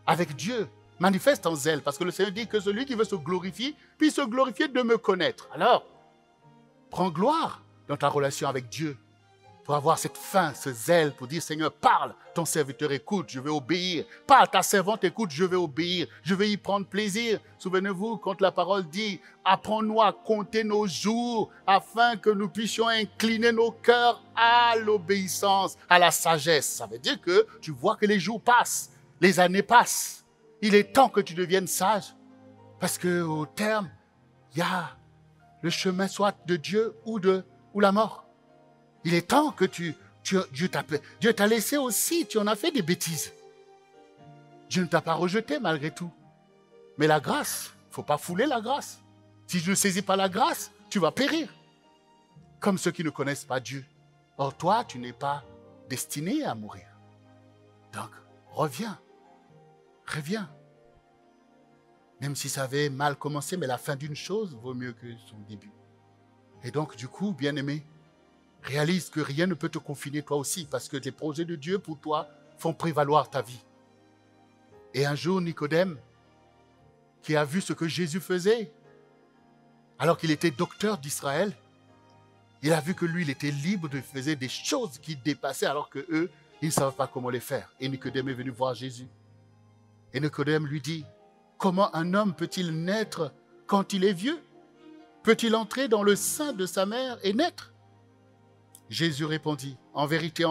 Avec Dieu, manifeste en zèle. Parce que le Seigneur dit que celui qui veut se glorifier, puisse se glorifier de me connaître. Alors, prends gloire dans ta relation avec Dieu. Pour avoir cette faim, ce zèle, pour dire, Seigneur, parle, ton serviteur écoute, je vais obéir. Parle, ta servante écoute, je vais obéir. Je vais y prendre plaisir. Souvenez-vous, quand la parole dit, apprends-nous à compter nos jours, afin que nous puissions incliner nos cœurs à l'obéissance, à la sagesse. Ça veut dire que tu vois que les jours passent, les années passent. Il est temps que tu deviennes sage. Parce qu'au terme, il y a le chemin soit de Dieu ou la mort. Il est temps que Dieu t'a laissé aussi, tu en as fait des bêtises. Dieu ne t'a pas rejeté malgré tout. Mais la grâce, il ne faut pas fouler la grâce. Si tu ne saisis pas la grâce, tu vas périr. Comme ceux qui ne connaissent pas Dieu. Or toi, tu n'es pas destiné à mourir. Donc, reviens. Même si ça avait mal commencé, mais la fin d'une chose vaut mieux que son début. Et donc, du coup, bien-aimé, réalise que rien ne peut te confiner toi aussi parce que les projets de Dieu pour toi font prévaloir ta vie. Et un jour, Nicodème, qui a vu ce que Jésus faisait, alors qu'il était docteur d'Israël, il a vu que lui, il était libre de faire des choses qui dépassaient alors que eux, ils ne savent pas comment les faire. Et Nicodème est venu voir Jésus. Et Nicodème lui dit, comment un homme peut-il naître quand il est vieux? Peut-il entrer dans le sein de sa mère et naître? Jésus répondit, en vérité,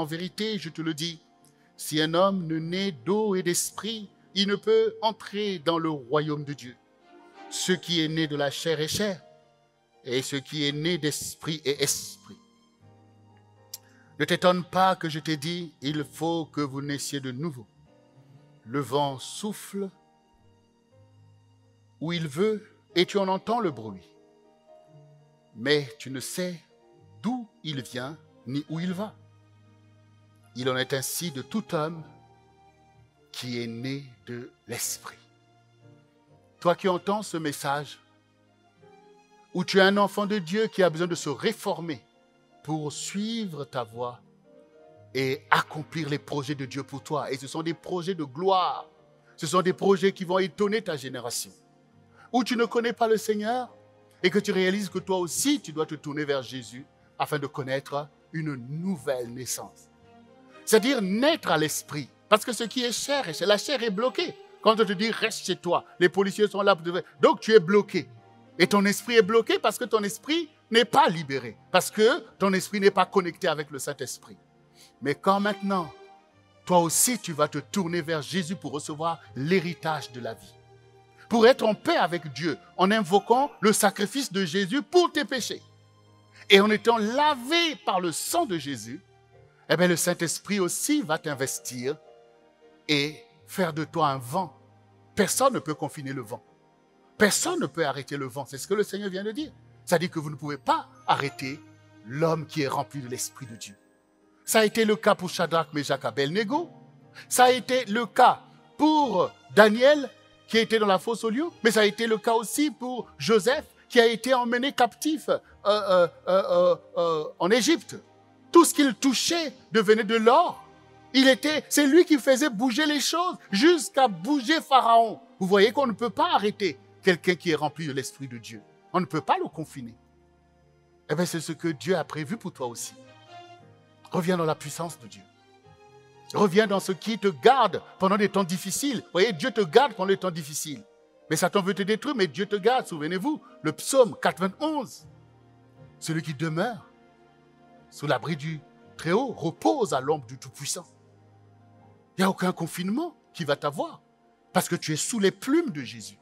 je te le dis, si un homme ne naît d'eau et d'esprit, il ne peut entrer dans le royaume de Dieu. Ce qui est né de la chair est chair, et ce qui est né d'esprit est esprit. Ne t'étonne pas que je t'ai dit, il faut que vous naissiez de nouveau. Le vent souffle où il veut, et tu en entends le bruit. Mais tu ne sais d'où il vient, ni où il va. Il en est ainsi de tout homme qui est né de l'Esprit. Toi qui entends ce message, où tu es un enfant de Dieu qui a besoin de se réformer pour suivre ta voie et accomplir les projets de Dieu pour toi. Et ce sont des projets de gloire. Ce sont des projets qui vont étonner ta génération. Où tu ne connais pas le Seigneur et que tu réalises que toi aussi, tu dois te tourner vers Jésus afin de connaître une nouvelle naissance. C'est-à-dire naître à l'esprit. Parce que ce qui est chair, la chair est bloquée. Quand on te dit reste chez toi, les policiers sont là pour te... Donc tu es bloqué. Et ton esprit est bloqué parce que ton esprit n'est pas libéré. Parce que ton esprit n'est pas connecté avec le Saint-Esprit. Mais quand maintenant, toi aussi tu vas te tourner vers Jésus pour recevoir l'héritage de la vie. Pour être en paix avec Dieu, en invoquant le sacrifice de Jésus pour tes péchés. Et en étant lavé par le sang de Jésus, eh bien le Saint-Esprit aussi va t'investir et faire de toi un vent. Personne ne peut confiner le vent. Personne ne peut arrêter le vent. C'est ce que le Seigneur vient de dire. C'est-à-dire que vous ne pouvez pas arrêter l'homme qui est rempli de l'Esprit de Dieu. Ça a été le cas pour Shadrach, Meshach, Abednego. Ça a été le cas pour Daniel, qui a été dans la fosse aux lions. Mais ça a été le cas aussi pour Joseph, qui a été emmené captif en Égypte. Tout ce qu'il touchait devenait de l'or. C'est lui qui faisait bouger les choses jusqu'à bouger Pharaon. Vous voyez qu'on ne peut pas arrêter quelqu'un qui est rempli de l'Esprit de Dieu. On ne peut pas le confiner. Eh bien, c'est ce que Dieu a prévu pour toi aussi. Reviens dans la puissance de Dieu. Reviens dans ce qui te garde pendant des temps difficiles. Vous voyez, Dieu te garde pendant les temps difficiles. Mais Satan veut te détruire, mais Dieu te garde. Souvenez-vous, le psaume 91. Celui qui demeure sous l'abri du Très-Haut repose à l'ombre du Tout-Puissant. Il n'y a aucun confinement qui va t'avoir parce que tu es sous les plumes de Jésus.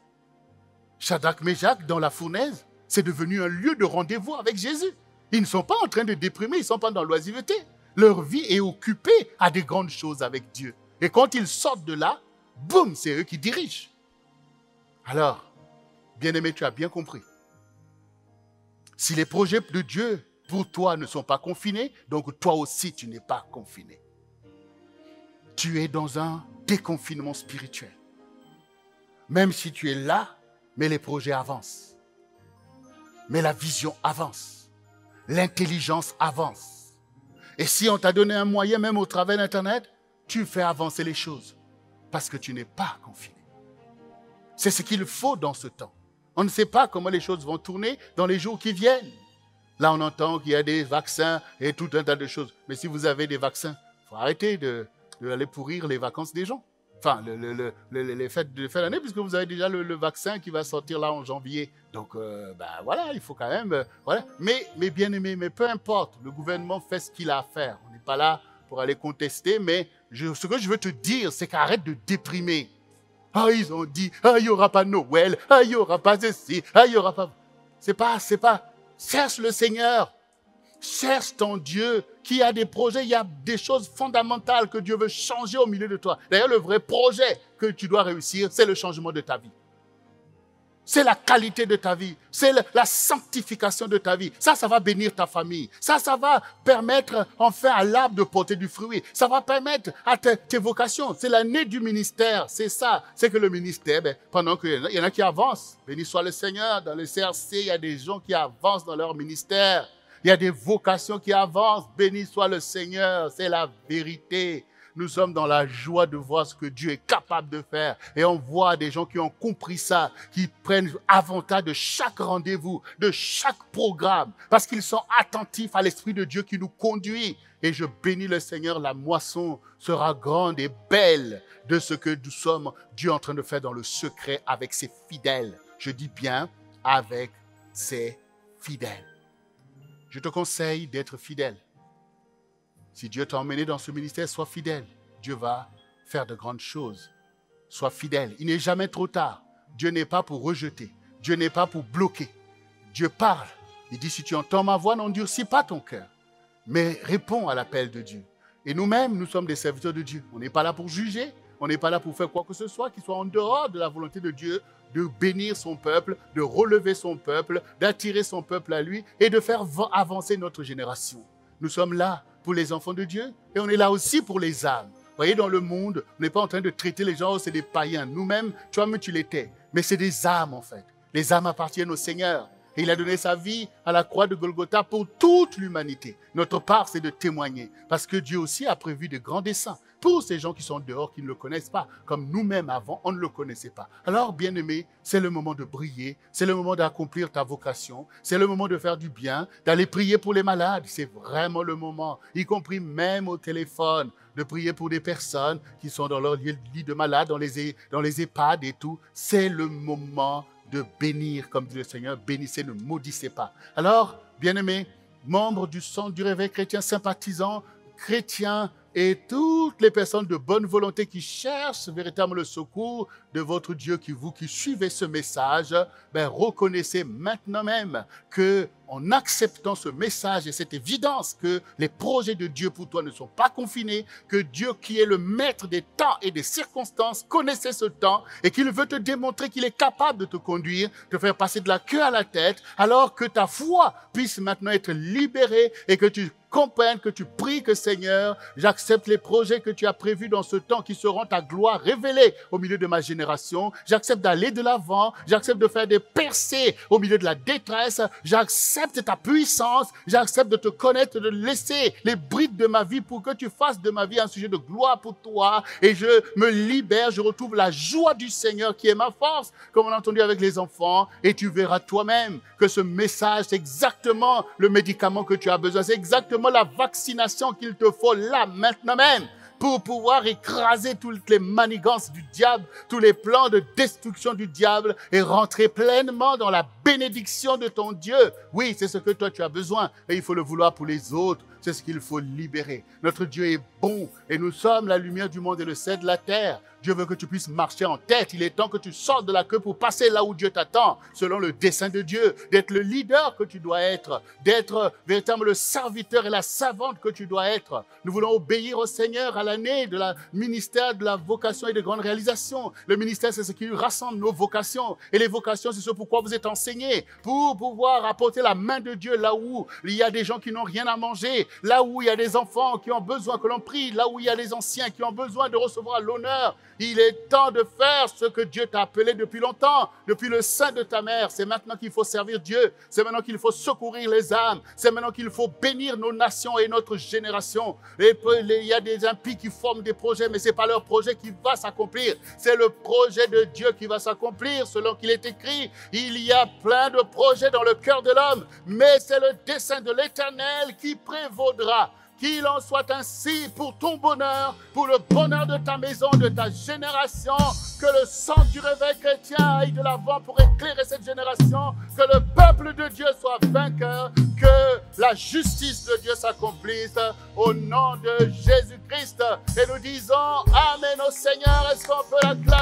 Shadrach, Meshach, dans la fournaise, c'est devenu un lieu de rendez-vous avec Jésus. Ils ne sont pas en train de déprimer, ils ne sont pas dans l'oisiveté. Leur vie est occupée à des grandes choses avec Dieu. Et quand ils sortent de là, boum, c'est eux qui dirigent. Alors, bien-aimé, tu as bien compris. Si les projets de Dieu pour toi ne sont pas confinés, donc toi aussi tu n'es pas confiné. Tu es dans un déconfinement spirituel. Même si tu es là, mais les projets avancent. Mais la vision avance. L'intelligence avance. Et si on t'a donné un moyen, même au travers d'Internet, tu fais avancer les choses. Parce que tu n'es pas confiné. C'est ce qu'il faut dans ce temps. On ne sait pas comment les choses vont tourner dans les jours qui viennent. Là, on entend qu'il y a des vaccins et tout un tas de choses. Mais si vous avez des vaccins, il faut arrêter d'aller pourrir les vacances des gens. Enfin, les fêtes de fin d'année, puisque vous avez déjà le vaccin qui va sortir là en janvier. Donc, voilà, il faut quand même... voilà. Mais bien aimé, mais peu importe, le gouvernement fait ce qu'il a à faire. On n'est pas là pour aller contester, mais ce que je veux te dire, c'est qu'arrête de déprimer. Ah, ils ont dit, ah, il n'y aura pas Noël, ah, il n'y aura pas ceci, ah, il n'y aura pas... C'est pas... Cherche le Seigneur. Cherche ton Dieu qui a des projets. Il y a des choses fondamentales que Dieu veut changer au milieu de toi. D'ailleurs, le vrai projet que tu dois réussir, c'est le changement de ta vie. C'est la qualité de ta vie. C'est la sanctification de ta vie. Ça va bénir ta famille. Ça va permettre enfin à l'arbre de porter du fruit. Ça va permettre à tes vocations. C'est l'année du ministère. C'est ça. C'est que le ministère, pendant qu'il y en a qui avancent, béni soit le Seigneur. Dans le CRC, il y a des gens qui avancent dans leur ministère. Il y a des vocations qui avancent. Béni soit le Seigneur. C'est la vérité. Nous sommes dans la joie de voir ce que Dieu est capable de faire. Et on voit des gens qui ont compris ça, qui prennent avantage de chaque rendez-vous, de chaque programme, parce qu'ils sont attentifs à l'Esprit de Dieu qui nous conduit. Et je bénis le Seigneur, la moisson sera grande et belle de ce que nous sommes, Dieu en train de faire dans le secret avec ses fidèles. Je dis bien, avec ses fidèles. Je te conseille d'être fidèle. Si Dieu t'a emmené dans ce ministère, sois fidèle. Dieu va faire de grandes choses. Sois fidèle. Il n'est jamais trop tard. Dieu n'est pas pour rejeter. Dieu n'est pas pour bloquer. Dieu parle. Il dit, si tu entends ma voix, n'endurcis pas ton cœur. Mais réponds à l'appel de Dieu. Et nous-mêmes, nous sommes des serviteurs de Dieu. On n'est pas là pour juger. On n'est pas là pour faire quoi que ce soit qui soit en dehors de la volonté de Dieu, de bénir son peuple, de relever son peuple, d'attirer son peuple à lui et de faire avancer notre génération. Nous sommes là pour les enfants de Dieu et on est là aussi pour les âmes. Vous voyez, dans le monde, on n'est pas en train de traiter les gens, oh, c'est des païens. Nous-mêmes, toi-même, tu l'étais. Mais c'est des âmes, en fait. Les âmes appartiennent au Seigneur. Et il a donné sa vie à la croix de Golgotha pour toute l'humanité. Notre part, c'est de témoigner. Parce que Dieu aussi a prévu de grands desseins pour ces gens qui sont dehors, qui ne le connaissent pas. Comme nous-mêmes avant, on ne le connaissait pas. Alors, bien-aimé, c'est le moment de briller. C'est le moment d'accomplir ta vocation. C'est le moment de faire du bien, d'aller prier pour les malades. C'est vraiment le moment, y compris même au téléphone, de prier pour des personnes qui sont dans leur lit de malade, dans les EHPAD et tout. C'est le moment de bénir, comme dit le Seigneur, bénissez, ne maudissez pas. Alors, bien-aimés, membres du Centre du Réveil chrétien, sympathisants, chrétiens et toutes les personnes de bonne volonté qui cherchent véritablement le secours de votre Dieu, qui suivez ce message, reconnaissez maintenant même que en acceptant ce message et cette évidence que les projets de Dieu pour toi ne sont pas confinés, que Dieu qui est le maître des temps et des circonstances connaissait ce temps et qu'il veut te démontrer qu'il est capable de te conduire, te faire passer de la queue à la tête, alors que ta foi puisse maintenant être libérée et que tu comprennes, que tu pries que Seigneur, j'accepte les projets que tu as prévus dans ce temps qui seront ta gloire révélée au milieu de ma génération. J'accepte d'aller de l'avant, j'accepte de faire des percées au milieu de la détresse, j'accepte ta puissance, j'accepte de te connaître, de laisser les brides de ma vie pour que tu fasses de ma vie un sujet de gloire pour toi et je me libère, je retrouve la joie du Seigneur qui est ma force, comme on a entendu avec les enfants, et tu verras toi-même que ce message, c'est exactement le médicament que tu as besoin, c'est exactement la vaccination qu'il te faut là, maintenant même, pour pouvoir écraser toutes les manigances du diable, tous les plans de destruction du diable et rentrer pleinement dans la bénédiction de ton Dieu. Oui, c'est ce que toi tu as besoin et il faut le vouloir pour les autres. C'est ce qu'il faut libérer. Notre Dieu est bon et nous sommes la lumière du monde et le sel de la terre. Dieu veut que tu puisses marcher en tête. Il est temps que tu sortes de la queue pour passer là où Dieu t'attend, selon le dessein de Dieu, d'être le leader que tu dois être, d'être véritablement le serviteur et la servante que tu dois être. Nous voulons obéir au Seigneur à l'année de la ministère de la vocation et de grandes réalisations. Le ministère, c'est ce qui rassemble nos vocations. Et les vocations, c'est ce pourquoi vous êtes enseignés, pour pouvoir apporter la main de Dieu là où il y a des gens qui n'ont rien à manger, là où il y a des enfants qui ont besoin que l'on prie, là où il y a des anciens qui ont besoin de recevoir l'honneur. Il est temps de faire ce que Dieu t'a appelé depuis longtemps, depuis le sein de ta mère. C'est maintenant qu'il faut servir Dieu. C'est maintenant qu'il faut secourir les âmes. C'est maintenant qu'il faut bénir nos nations et notre génération. Et il y a des impies qui forment des projets, mais ce n'est pas leur projet qui va s'accomplir. C'est le projet de Dieu qui va s'accomplir, selon qu'il est écrit. Il y a plein de projets dans le cœur de l'homme, mais c'est le dessein de l'Éternel qui prévaudra. Qu'il en soit ainsi pour ton bonheur, pour le bonheur de ta maison, de ta génération, que le sang du réveil chrétien aille de l'avant pour éclairer cette génération, que le peuple de Dieu soit vainqueur, que la justice de Dieu s'accomplisse au nom de Jésus-Christ. Et nous disons Amen au Seigneur. Est-ce qu'on peut l'acclamer?